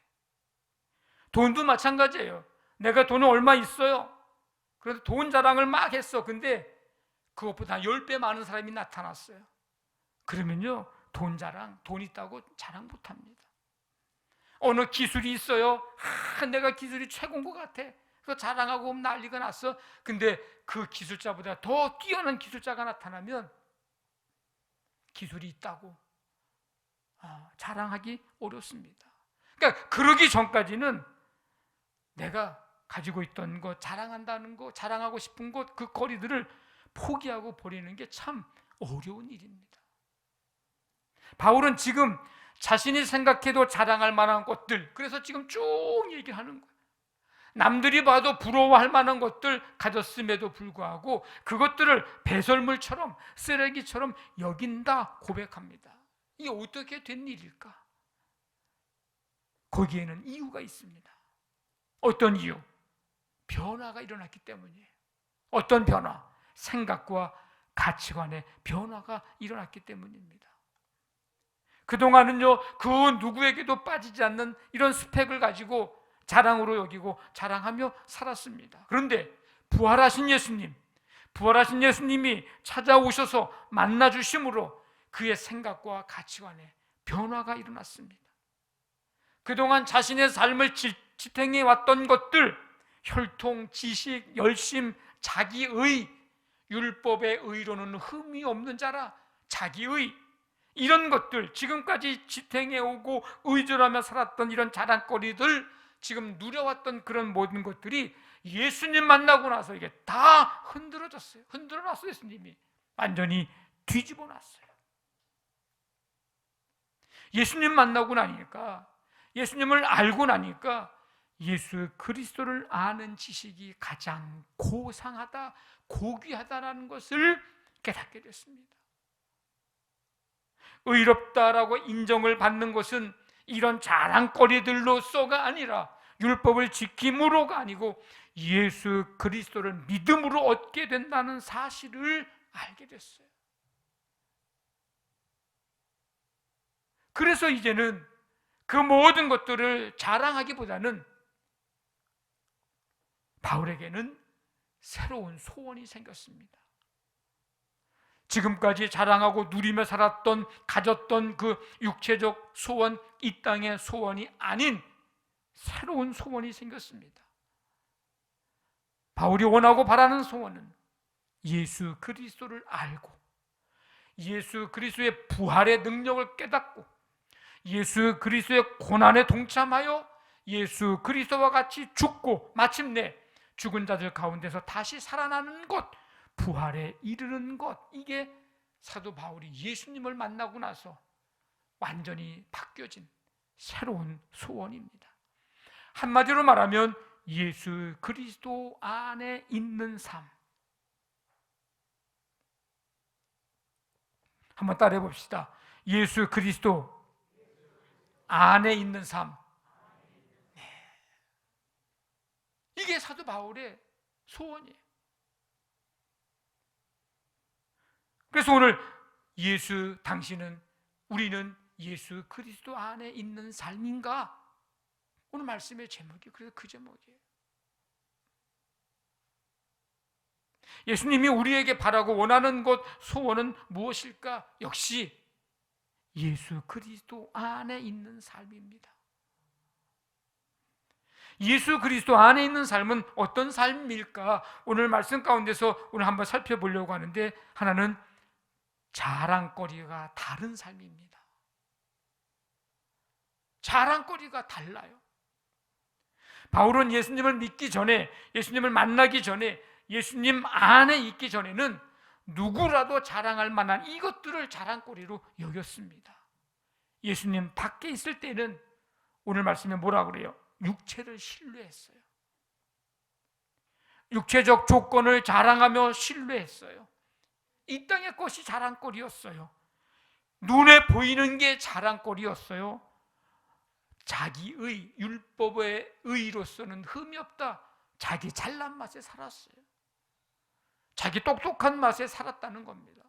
돈도 마찬가지예요. 내가 돈이 얼마 있어요. 그래서 돈 자랑을 막 했어. 근데 그것보다 10배 많은 사람이 나타났어요. 그러면요, 돈 자랑, 돈 있다고 자랑 못합니다. 어느 기술이 있어요. 내가 기술이 최고인 것 같아. 그래서 자랑하고 난리가 났어. 근데 그 기술자보다 더 뛰어난 기술자가 나타나면 기술이 있다고 자랑하기 어렵습니다. 그러니까 그러기 전까지는 내가 가지고 있던 것, 자랑한다는 것, 자랑하고 싶은 것, 그 거리들을 포기하고 버리는 게 참 어려운 일입니다. 바울은 지금 자신이 생각해도 자랑할 만한 것들, 그래서 지금 쭉 얘기하는 거예요. 남들이 봐도 부러워할 만한 것들 가졌음에도 불구하고 그것들을 배설물처럼, 쓰레기처럼 여긴다 고백합니다. 이게 어떻게 된 일일까? 거기에는 이유가 있습니다. 어떤 이유? 변화가 일어났기 때문이에요. 어떤 변화? 생각과 가치관의 변화가 일어났기 때문입니다. 그동안은요, 그 누구에게도 빠지지 않는 이런 스펙을 가지고 자랑으로 여기고 자랑하며 살았습니다. 그런데 부활하신 예수님이 찾아오셔서 만나주심으로 그의 생각과 가치관에 변화가 일어났습니다. 그동안 자신의 삶을 지탱해 왔던 것들, 혈통, 지식, 열심, 자기의, 율법의 의로는 흠이 없는 자라, 자기의, 이런 것들, 지금까지 지탱해 오고 의존하며 살았던 이런 자랑거리들, 지금 누려왔던 그런 모든 것들이 예수님 만나고 나서 이게 다 흔들어졌어요. 흔들어놨어요. 예수님이 완전히 뒤집어 놨어요. 예수님 만나고 나니까, 예수님을 알고 나니까 예수 그리스도를 아는 지식이 가장 고상하다, 고귀하다라는 것을 깨닫게 됐습니다. 의롭다라고 인정을 받는 것은 이런 자랑거리들로서가 아니라, 율법을 지킴으로가 아니고 예수 그리스도를 믿음으로 얻게 된다는 사실을 알게 됐어요. 그래서 이제는 그 모든 것들을 자랑하기보다는 바울에게는 새로운 소원이 생겼습니다. 지금까지 자랑하고 누리며 살았던, 가졌던 그 육체적 소원, 이 땅의 소원이 아닌 새로운 소원이 생겼습니다. 바울이 원하고 바라는 소원은 예수 그리스도를 알고, 예수 그리스도의 부활의 능력을 깨닫고, 예수 그리스도의 고난에 동참하여 예수 그리스도와 같이 죽고 마침내 죽은 자들 가운데서 다시 살아나는 것, 부활에 이르는 것, 이게 사도 바울이 예수님을 만나고 나서 완전히 바뀌어진 새로운 소원입니다. 한마디로 말하면 예수 그리스도 안에 있는 삶. 한번 따라해 봅시다. 예수 그리스도 안에 있는 삶. 이게 사도 바울의 소원이에요. 그래서 오늘 우리는 예수 그리스도 안에 있는 삶인가? 오늘 말씀의 제목이 그래서 그 제목이에요. 예수님이 우리에게 바라고 원하는 것, 소원은 무엇일까? 역시 예수 그리스도 안에 있는 삶입니다. 예수 그리스도 안에 있는 삶은 어떤 삶일까? 오늘 말씀 가운데서 오늘 한번 살펴보려고 하는데, 하나는 자랑거리가 다른 삶입니다. 자랑거리가 달라요. 바울은 예수님을 믿기 전에, 예수님을 만나기 전에, 예수님 안에 있기 전에는 누구라도 자랑할 만한 이것들을 자랑거리로 여겼습니다. 예수님 밖에 있을 때는 오늘 말씀에 뭐라 그래요? 육체를 신뢰했어요. 육체적 조건을 자랑하며 신뢰했어요. 이 땅의 것이 자랑거리였어요. 눈에 보이는 게 자랑거리였어요. 자기의 율법의 의로서는 흠이 없다. 자기 잘난 맛에 살았어요. 자기 똑똑한 맛에 살았다는 겁니다.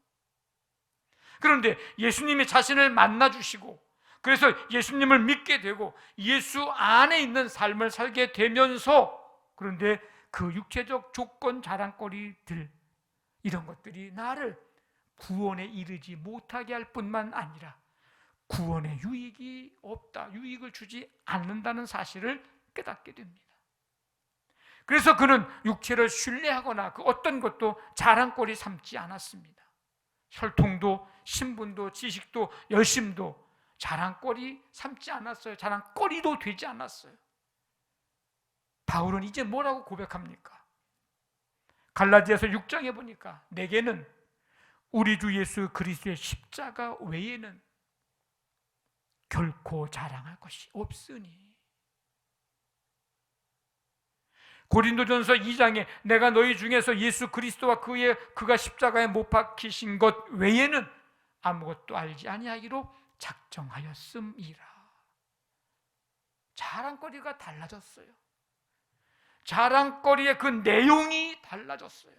그런데 예수님이 자신을 만나주시고, 그래서 예수님을 믿게 되고 예수 안에 있는 삶을 살게 되면서, 그런데 그 육체적 조건 자랑거리들, 이런 것들이 나를 구원에 이르지 못하게 할 뿐만 아니라 구원에 유익이 없다, 유익을 주지 않는다는 사실을 깨닫게 됩니다. 그래서 그는 육체를 신뢰하거나 그 어떤 것도 자랑거리 삼지 않았습니다. 혈통도 신분도 지식도 열심도 자랑거리 삼지 않았어요. 자랑거리도 되지 않았어요. 바울은 이제 뭐라고 고백합니까? 갈라디아서 6장에 보니까 내게는 우리 주 예수 그리스도의 십자가 외에는 결코 자랑할 것이 없으니. 고린도전서 2장에 내가 너희 중에서 예수 그리스도와 그가 십자가에 못 박히신 것 외에는 아무것도 알지 아니하기로 작정하였음이라. 자랑거리가 달라졌어요. 자랑거리의 그 내용이 달라졌어요.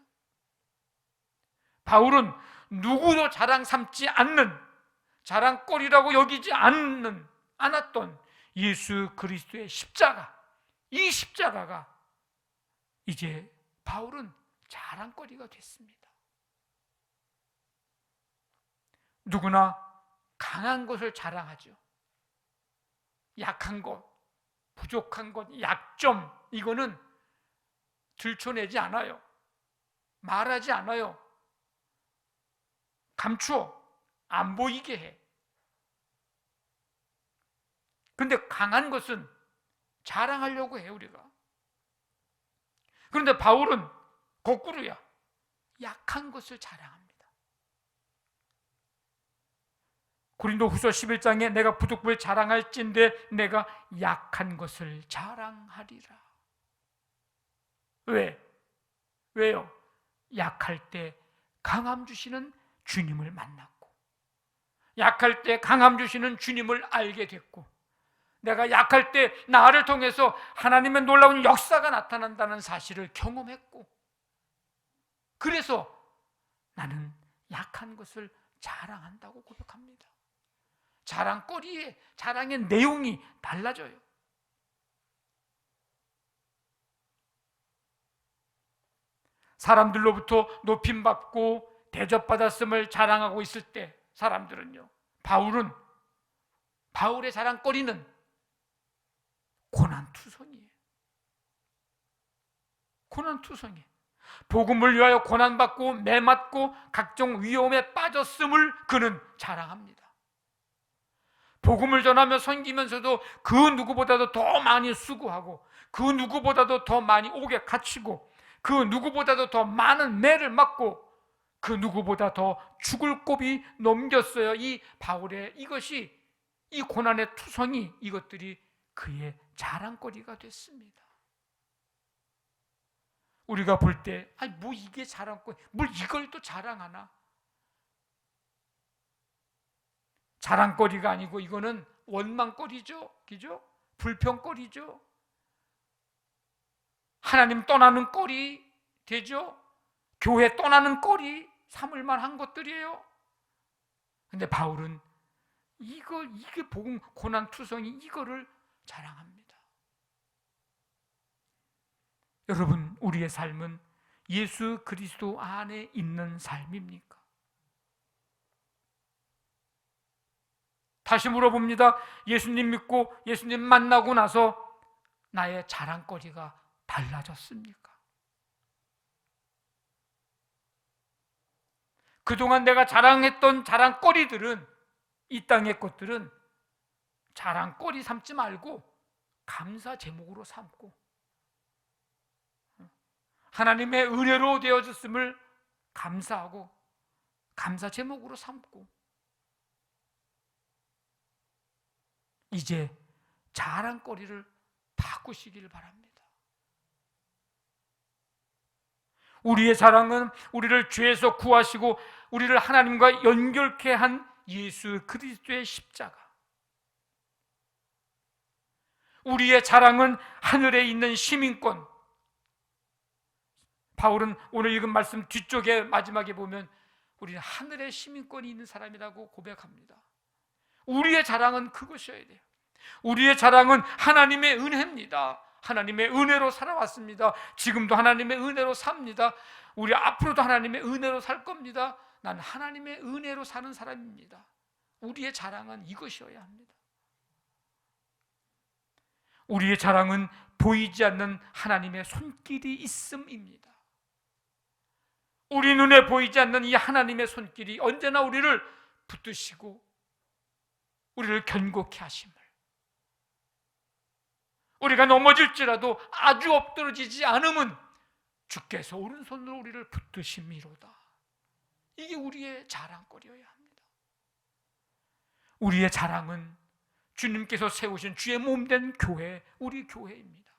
바울은 누구도 자랑 삼지 않는, 자랑거리라고 여기지 않았던 예수 그리스도의 십자가, 이 십자가가 이제 바울은 자랑거리가 됐습니다. 누구나 강한 것을 자랑하죠. 약한 것, 부족한 것, 약점, 이거는 들춰내지 않아요. 말하지 않아요. 감추어 안 보이게 해. 그런데 강한 것은 자랑하려고 해요, 우리가. 그런데 바울은 거꾸로야. 약한 것을 자랑합니다. 고린도후서 11장에 내가 부득불 자랑할진대 내가 약한 것을 자랑하리라. 왜요? 약할 때 강함 주시는 주님을 만났고, 약할 때 강함 주시는 주님을 알게 됐고, 내가 약할 때 나를 통해서 하나님의 놀라운 역사가 나타난다는 사실을 경험했고, 그래서 나는 약한 것을 자랑한다고 고백합니다. 자랑의 내용이 달라져요. 사람들로부터 높임받고 대접받았음을 자랑하고 있을 때 사람들은요, 바울의 자랑거리는 고난투성이에요. 고난투성이에요. 복음을 위하여 고난받고 매맞고 각종 위험에 빠졌음을 그는 자랑합니다. 복음을 전하며 섬기면서도 그 누구보다도 더 많이 수고하고, 그 누구보다도 더 많이 옥에 갇히고, 그 누구보다도 더 많은 매를 맞고, 그 누구보다 더 죽을 고비 넘겼어요. 이 바울의 이것이, 이 고난의 투성이, 이것들이 그의 자랑거리가 됐습니다. 우리가 볼 때, 아니 뭐 이게 자랑거리, 뭘 이걸 또 자랑하나? 자랑거리가 아니고 이거는 원망거리죠, 그죠? 불평거리죠. 하나님 떠나는 거리 되죠. 교회 떠나는 거리 삼을 만한 것들이에요. 근데 바울은 이게 복음 고난 투성이 이거를 자랑합니다. 여러분, 우리의 삶은 예수 그리스도 안에 있는 삶입니까? 다시 물어봅니다. 예수님 믿고 예수님 만나고 나서 나의 자랑거리가 달라졌습니까? 그동안 내가 자랑했던 자랑거리들은, 이 땅의 것들은 자랑거리 삼지 말고 감사 제목으로 삼고, 하나님의 은혜로 되어졌음을 감사하고 감사 제목으로 삼고, 이제 자랑거리를 바꾸시기를 바랍니다. 우리의 자랑은 우리를 죄에서 구하시고 우리를 하나님과 연결케 한 예수 그리스도의 십자가. 우리의 자랑은 하늘에 있는 시민권. 바울은 오늘 읽은 말씀 뒤쪽에 마지막에 보면 우리는 하늘의 시민권이 있는 사람이라고 고백합니다. 우리의 자랑은 그것이어야 돼요. 우리의 자랑은 하나님의 은혜입니다. 하나님의 은혜로 살아왔습니다. 지금도 하나님의 은혜로 삽니다. 우리 앞으로도 하나님의 은혜로 살 겁니다. 난 하나님의 은혜로 사는 사람입니다. 우리의 자랑은 이것이어야 합니다. 우리의 자랑은 보이지 않는 하나님의 손길이 있음입니다. 우리 눈에 보이지 않는 이 하나님의 손길이 언제나 우리를 붙드시고 우리를 견고케 하심을, 우리가 넘어질지라도 아주 엎드러지지 않음은 주께서 오른손으로 우리를 붙드심이로다. 이게 우리의 자랑거리여야 합니다. 우리의 자랑은 주님께서 세우신 주의 몸된 교회, 우리 교회입니다.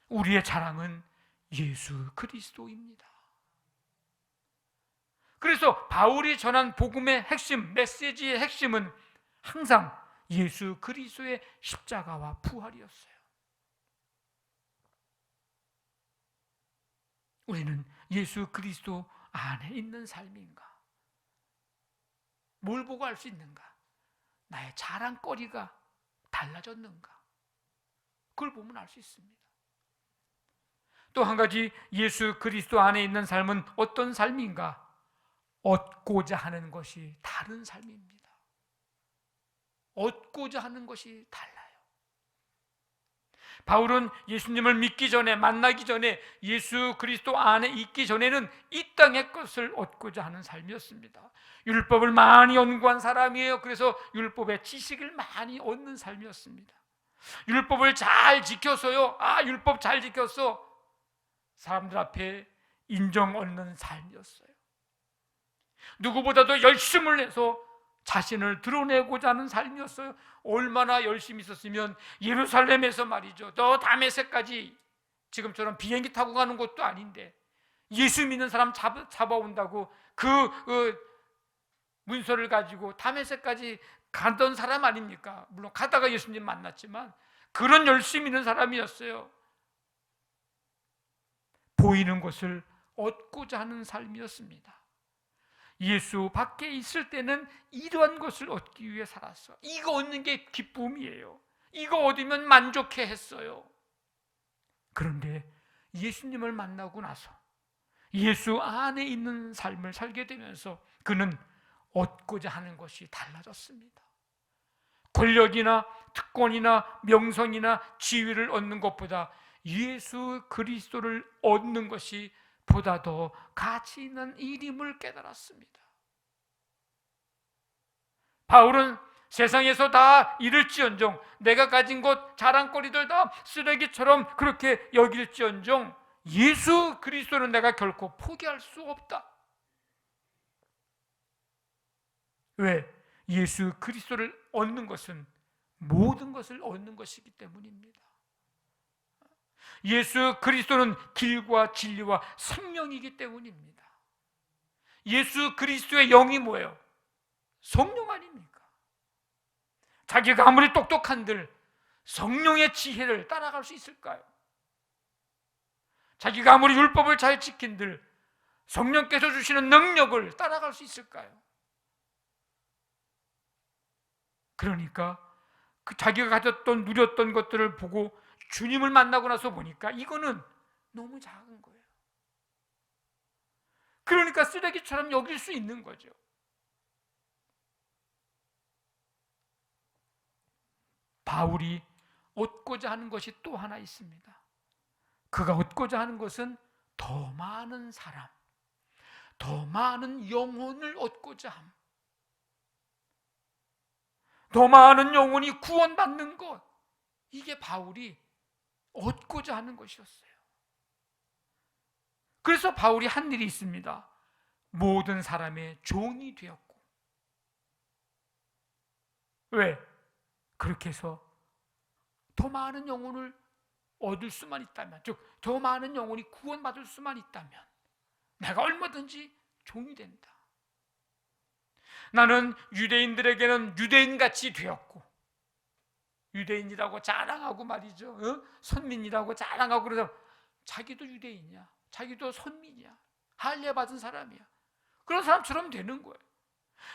우리의 자랑은 예수 그리스도입니다. 그래서 바울이 전한 복음의 핵심, 메시지의 핵심은 항상 예수 그리스도의 십자가와 부활이었어요. 우리는 예수 그리스도 안에 있는 삶인가? 뭘 보고 알 수 있는가? 나의 자랑거리가 달라졌는가? 그걸 보면 알 수 있습니다. 또 한 가지, 예수 그리스도 안에 있는 삶은 어떤 삶인가? 얻고자 하는 것이 다른 삶입니다. 얻고자 하는 것이 달라요. 바울은 예수님을 믿기 전에, 만나기 전에, 예수 그리스도 안에 있기 전에는 이 땅의 것을 얻고자 하는 삶이었습니다. 율법을 많이 연구한 사람이에요. 그래서 율법의 지식을 많이 얻는 삶이었습니다. 율법을 잘 지켜서요, 율법 잘 지켰어, 사람들 앞에 인정 얻는 삶이었어요. 누구보다도 열심을 내서 자신을 드러내고자 하는 삶이었어요. 얼마나 열심히 있었으면 예루살렘에서 말이죠, 또 다메섹까지, 지금처럼 비행기 타고 가는 것도 아닌데 예수 믿는 사람 잡아온다고 그 문서를 가지고 다메섹까지 가던 사람 아닙니까? 물론 가다가 예수님 만났지만 그런 열심히 있는 사람이었어요. 보이는 것을 얻고자 하는 삶이었습니다. 예수 밖에 있을 때는 이러한 것을 얻기 위해 살았어. 이거 얻는 게 기쁨이에요. 이거 얻으면 만족해 했어요. 그런데 예수님을 만나고 나서 예수 안에 있는 삶을 살게 되면서 그는 얻고자 하는 것이 달라졌습니다. 권력이나 특권이나 명성이나 지위를 얻는 것보다 예수 그리스도를 얻는 것이 보다 더 가치 있는 일임을 깨달았습니다. 바울은 세상에서 다 잃을지언정, 내가 가진 것 자랑거리들 다 쓰레기처럼 그렇게 여길지언정 예수 그리스도는 내가 결코 포기할 수 없다. 왜? 예수 그리스도를 얻는 것은 모든 것을 얻는 것이기 때문입니다. 예수 그리스도는 길과 진리와 생명이기 때문입니다. 예수 그리스도의 영이 뭐예요? 성령 아닙니까? 자기가 아무리 똑똑한들 성령의 지혜를 따라갈 수 있을까요? 자기가 아무리 율법을 잘 지킨들 성령께서 주시는 능력을 따라갈 수 있을까요? 그러니까 그 자기가 가졌던 누렸던 것들을 보고 주님을 만나고 나서 보니까 이거는 너무 작은 거예요. 그러니까 쓰레기처럼 여길 수 있는 거죠. 바울이 얻고자 하는 것이 또 하나 있습니다. 그가 얻고자 하는 것은 더 많은 사람, 더 많은 영혼을 얻고자 함. 더 많은 영혼이 구원받는 것, 이게 바울이 얻고자 하는 것이었어요. 그래서 바울이 한 일이 있습니다. 모든 사람의 종이 되었고. 왜? 그렇게 해서 더 많은 영혼을 얻을 수만 있다면, 즉 더 많은 영혼이 구원받을 수만 있다면 내가 얼마든지 종이 된다. 나는 유대인들에게는 유대인같이 되었고, 유대인이라고 자랑하고 말이죠. 선민이라고 자랑하고 그래서 자기도 유대인이야, 자기도 선민이야, 할례 받은 사람이야. 그런 사람처럼 되는 거예요.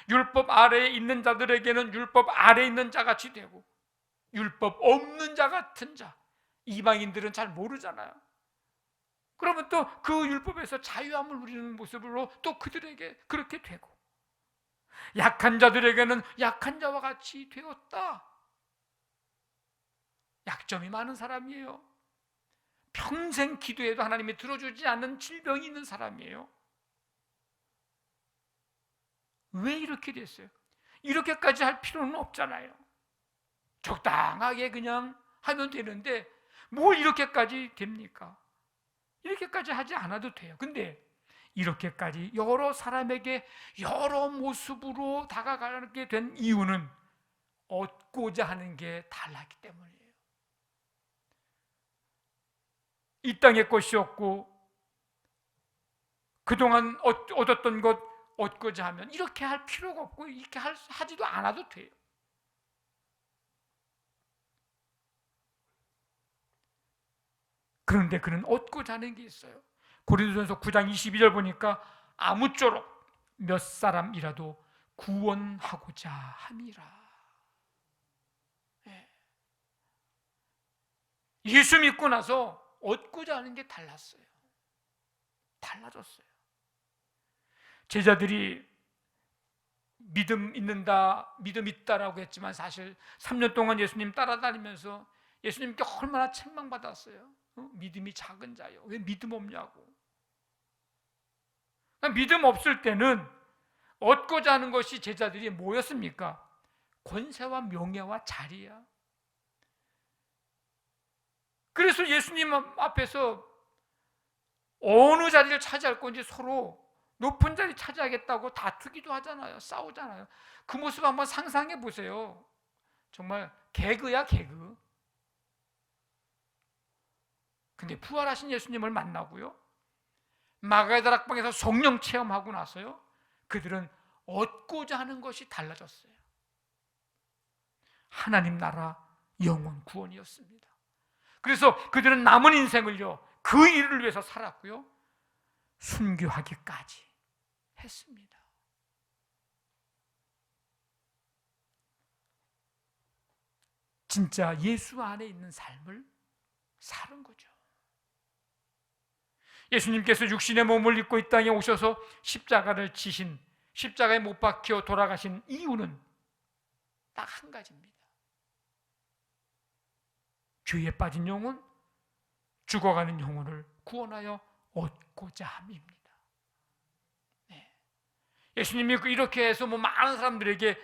율법 아래에 있는 자들에게는 율법 아래에 있는 자같이 되고, 율법 없는 자 같은 자, 이방인들은 잘 모르잖아요. 그러면 또 그 율법에서 자유함을 누리는 모습으로 또 그들에게 그렇게 되고, 약한 자들에게는 약한 자와 같이 되었다. 약점이 많은 사람이에요. 평생 기도해도 하나님이 들어주지 않는 질병이 있는 사람이에요. 왜 이렇게 됐어요? 이렇게까지 할 필요는 없잖아요. 적당하게 그냥 하면 되는데 뭘 이렇게까지 됩니까? 이렇게까지 하지 않아도 돼요. 근데 이렇게까지 여러 사람에게 여러 모습으로 다가가게 된 이유는 얻고자 하는 게 달랐기 때문이에요. 이 땅의 것이었고 그동안 얻었던 것 얻고자 하면 이렇게 할 필요가 없고 이렇게 하지도 않아도 돼요. 그런데 그는 얻고자 하는 게 있어요. 고린도전서 9장 22절 보니까 아무쪼록 몇 사람이라도 구원하고자 함이라. 예수 믿고 나서 얻고자 하는 게 달랐어요. 달라졌어요. 제자들이 믿음 있다라고 했지만 사실 3년 동안 예수님 따라다니면서 예수님께 얼마나 책망받았어요. 믿음이 작은 자요, 왜 믿음 없냐고. 믿음 없을 때는 얻고자 하는 것이 제자들이 뭐였습니까? 권세와 명예와 자리야. 그래서 예수님 앞에서 어느 자리를 차지할 건지 서로 높은 자리 차지하겠다고 다투기도 하잖아요. 싸우잖아요. 그 모습 한번 상상해 보세요. 정말 개그야, 개그. 근데 부활하신 예수님을 만나고요, 마가다락방에서 성령 체험하고 나서요, 그들은 얻고자 하는 것이 달라졌어요. 하나님 나라 영원 구원이었습니다. 그래서 그들은 남은 인생을요 그 일을 위해서 살았고요, 순교하기까지 했습니다. 진짜 예수 안에 있는 삶을 사는 거죠. 예수님께서 육신의 몸을 입고 이 땅에 오셔서 십자가를 지신, 십자가에 못 박혀 돌아가신 이유는 딱 한 가지입니다. 죄에 빠진 영혼, 죽어가는 영혼을 구원하여 얻고자 함입니다. 네. 예수님이 이렇게 해서 많은 사람들에게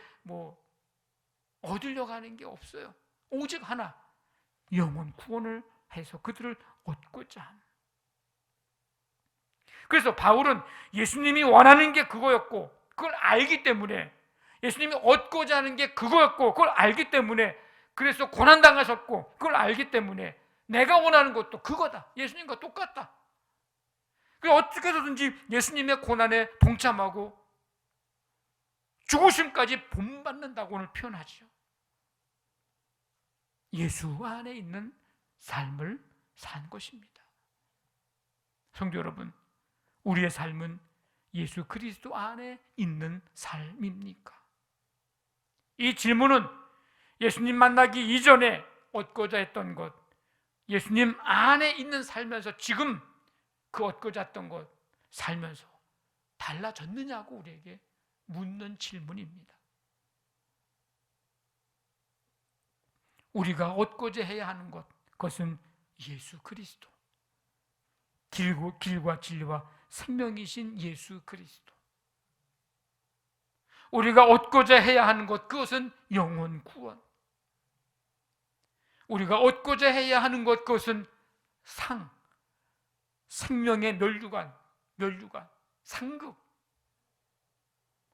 얻으려고 하는 게 없어요. 오직 하나, 영혼 구원을 해서 그들을 얻고자 함. 그래서 바울은 예수님이 원하는 게 그거였고 그걸 알기 때문에, 예수님이 얻고자 하는 게 그거였고 그걸 알기 때문에, 그래서 고난당하셨고 그걸 알기 때문에 내가 원하는 것도 그거다, 예수님과 똑같다. 어떻게 해서든지 예수님의 고난에 동참하고 죽으심까지 본받는다고 오늘 표현하죠. 예수 안에 있는 삶을 산 것입니다. 성도 여러분, 우리의 삶은 예수 그리스도 안에 있는 삶입니까? 이 질문은 예수님 만나기 이전에 얻고자 했던 것, 예수님 안에 있는 살면서 지금 그 얻고자 했던 것 살면서 달라졌느냐고 우리에게 묻는 질문입니다. 우리가 얻고자 해야 하는 것, 그것은 예수 그리스도, 길과 진리와 생명이신 예수 그리스도. 우리가 얻고자 해야 하는 것, 그것은 영혼 구원. 우리가 얻고자 해야 하는 것, 그것은 생명의 면류관, 상급,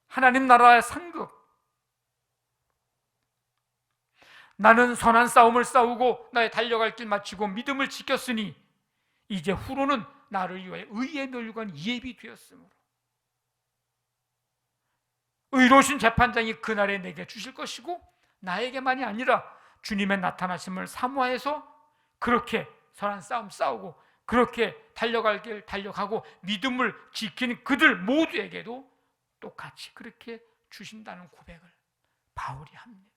하나님 나라의 상급. 나는 선한 싸움을 싸우고 나의 달려갈 길 마치고 믿음을 지켰으니 이제 후로는 나를 위하여 의의 면류관 예비 되었으므로 의로우신 재판장이 그날에 내게 주실 것이고, 나에게만이 아니라 주님의 나타나심을 사모하여서 그렇게 선한 싸움 싸우고 그렇게 달려갈 길 달려가고 믿음을 지키는 그들 모두에게도 똑같이 그렇게 주신다는 고백을 바울이 합니다.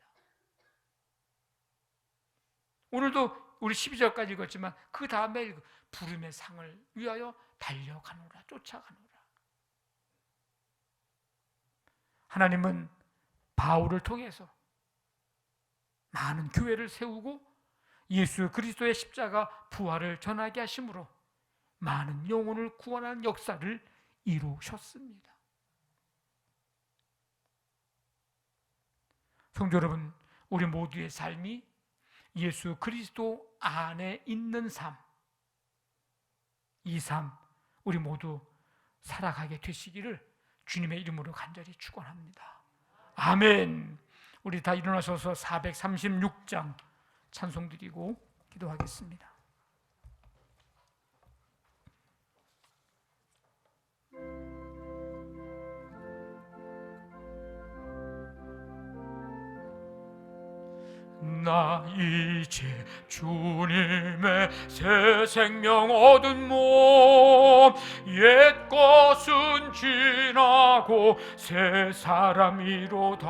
오늘도 우리 12절까지 읽었지만 그 다음에 부름의 상을 위하여 달려가노라, 쫓아가노라. 하나님은 바울을 통해서 많은 교회를 세우고 예수 그리스도의 십자가 부활을 전하게 하심으로 많은 영혼을 구원하는 역사를 이루셨습니다. 성도 여러분, 우리 모두의 삶이 예수 그리스도 안에 있는 삶, 이 삶 우리 모두 살아가게 되시기를 주님의 이름으로 간절히 축원합니다. 아멘. 우리 다 일어나셔서 436장 찬송 드리고 기도하겠습니다. 나 이제 주님의 새 생명 얻은 몸, 옛 것은 지나고 새 사람이로다.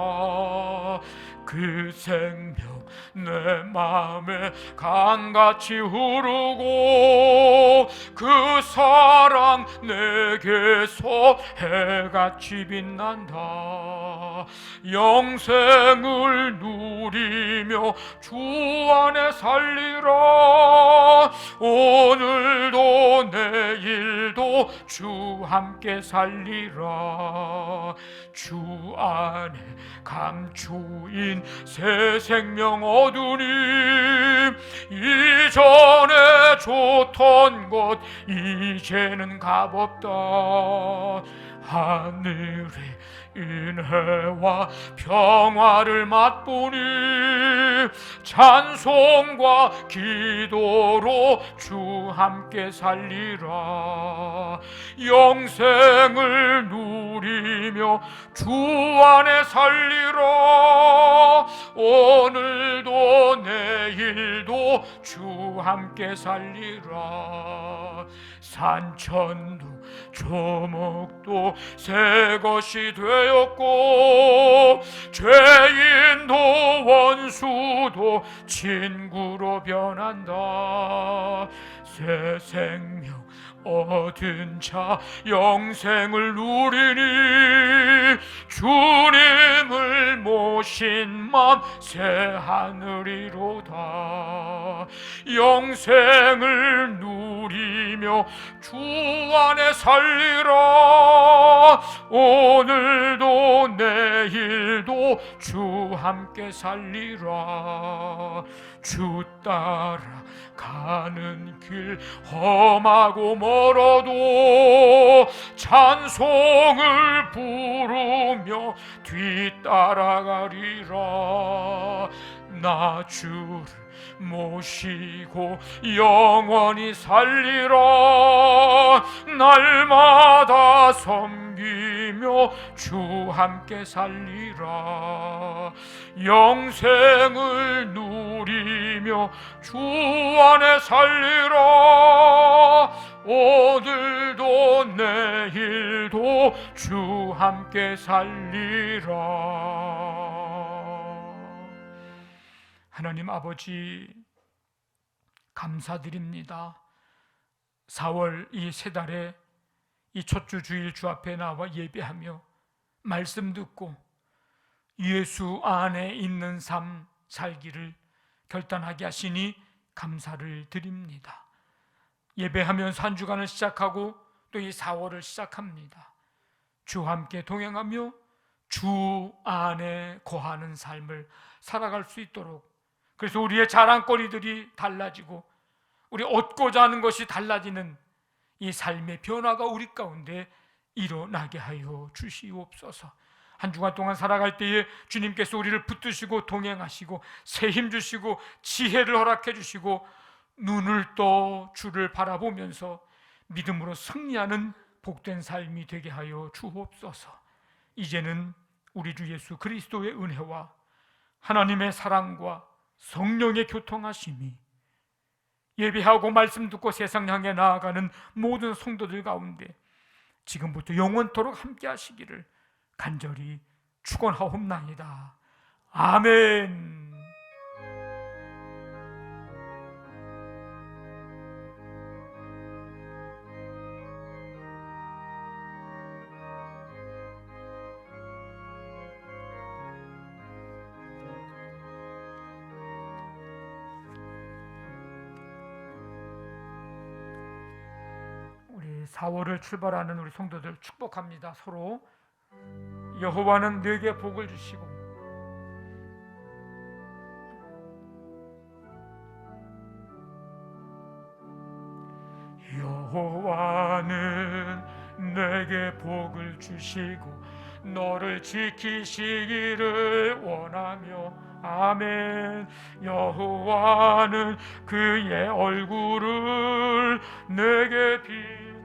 그 생명 내 마음에 강같이 흐르고 그 사랑 내게서 해같이 빛난다. 영생을 누리며 주 안에 살리라. 오늘도 내일도 주 함께 살리라. 주 안에 감추인 새 생명 얻으니 이전에 좋던 것 이제는 값없다. 하늘의 은혜와 평화를 맛보니 찬송과 기도로 주 함께 살리라. 영생을 누리며 주 안에 살리라. 오늘도 내일도 주 함께 살리라. 산천도 조목도 새 것이 되었고 죄인도 원수도 친구로 변한다. 새 생명 얻은 자 영생을 누리니 주님을 모시 오신 맘 새하늘이로다. 영생을 누리며 주 안에 살리라. 오늘도 내일도 주 함께 살리라. 주 따라 가는 길 험하고 멀어도 찬송을 부르며 뒤따라가리라. 나 주를 모시고 영원히 살리라. 날마다 섬기며 주 함께 살리라. 영생을 누리며 주 안에 살리라. 오늘도 내일도 주 함께 살리라. 하나님 아버지, 감사드립니다. 4월 이 세 달에 이 첫 주 주일 주 앞에 나와 예배하며 말씀 듣고 예수 안에 있는 삶 살기를 결단하게 하시니 감사를 드립니다. 예배하면서 한 주간을 시작하고 또 이 4월을 시작합니다. 주와 함께 동행하며 주 안에 거하는 삶을 살아갈 수 있도록, 그래서 우리의 자랑거리들이 달라지고 우리 얻고자 하는 것이 달라지는 이 삶의 변화가 우리 가운데 일어나게 하여 주시옵소서. 한 주간 동안 살아갈 때에 주님께서 우리를 붙드시고 동행하시고 새 힘 주시고 지혜를 허락해 주시고 눈을 떠 주를 바라보면서 믿음으로 승리하는 복된 삶이 되게 하여 주옵소서. 이제는 우리 주 예수 그리스도의 은혜와 하나님의 사랑과 성령의 교통하심이 예배하고 말씀 듣고 세상 향해 나아가는 모든 성도들 가운데 지금부터 영원토록 함께 하시기를 간절히 축원하옵나이다. 아멘. 우리 4월을 출발하는 우리 성도들 축복합니다. 서로 여호와는 너에게 복을 주시고 여호와는 내게 복을 주시고 너를 지키시기를 원하며 아멘. 여호와는 그의 얼굴을 내게 비추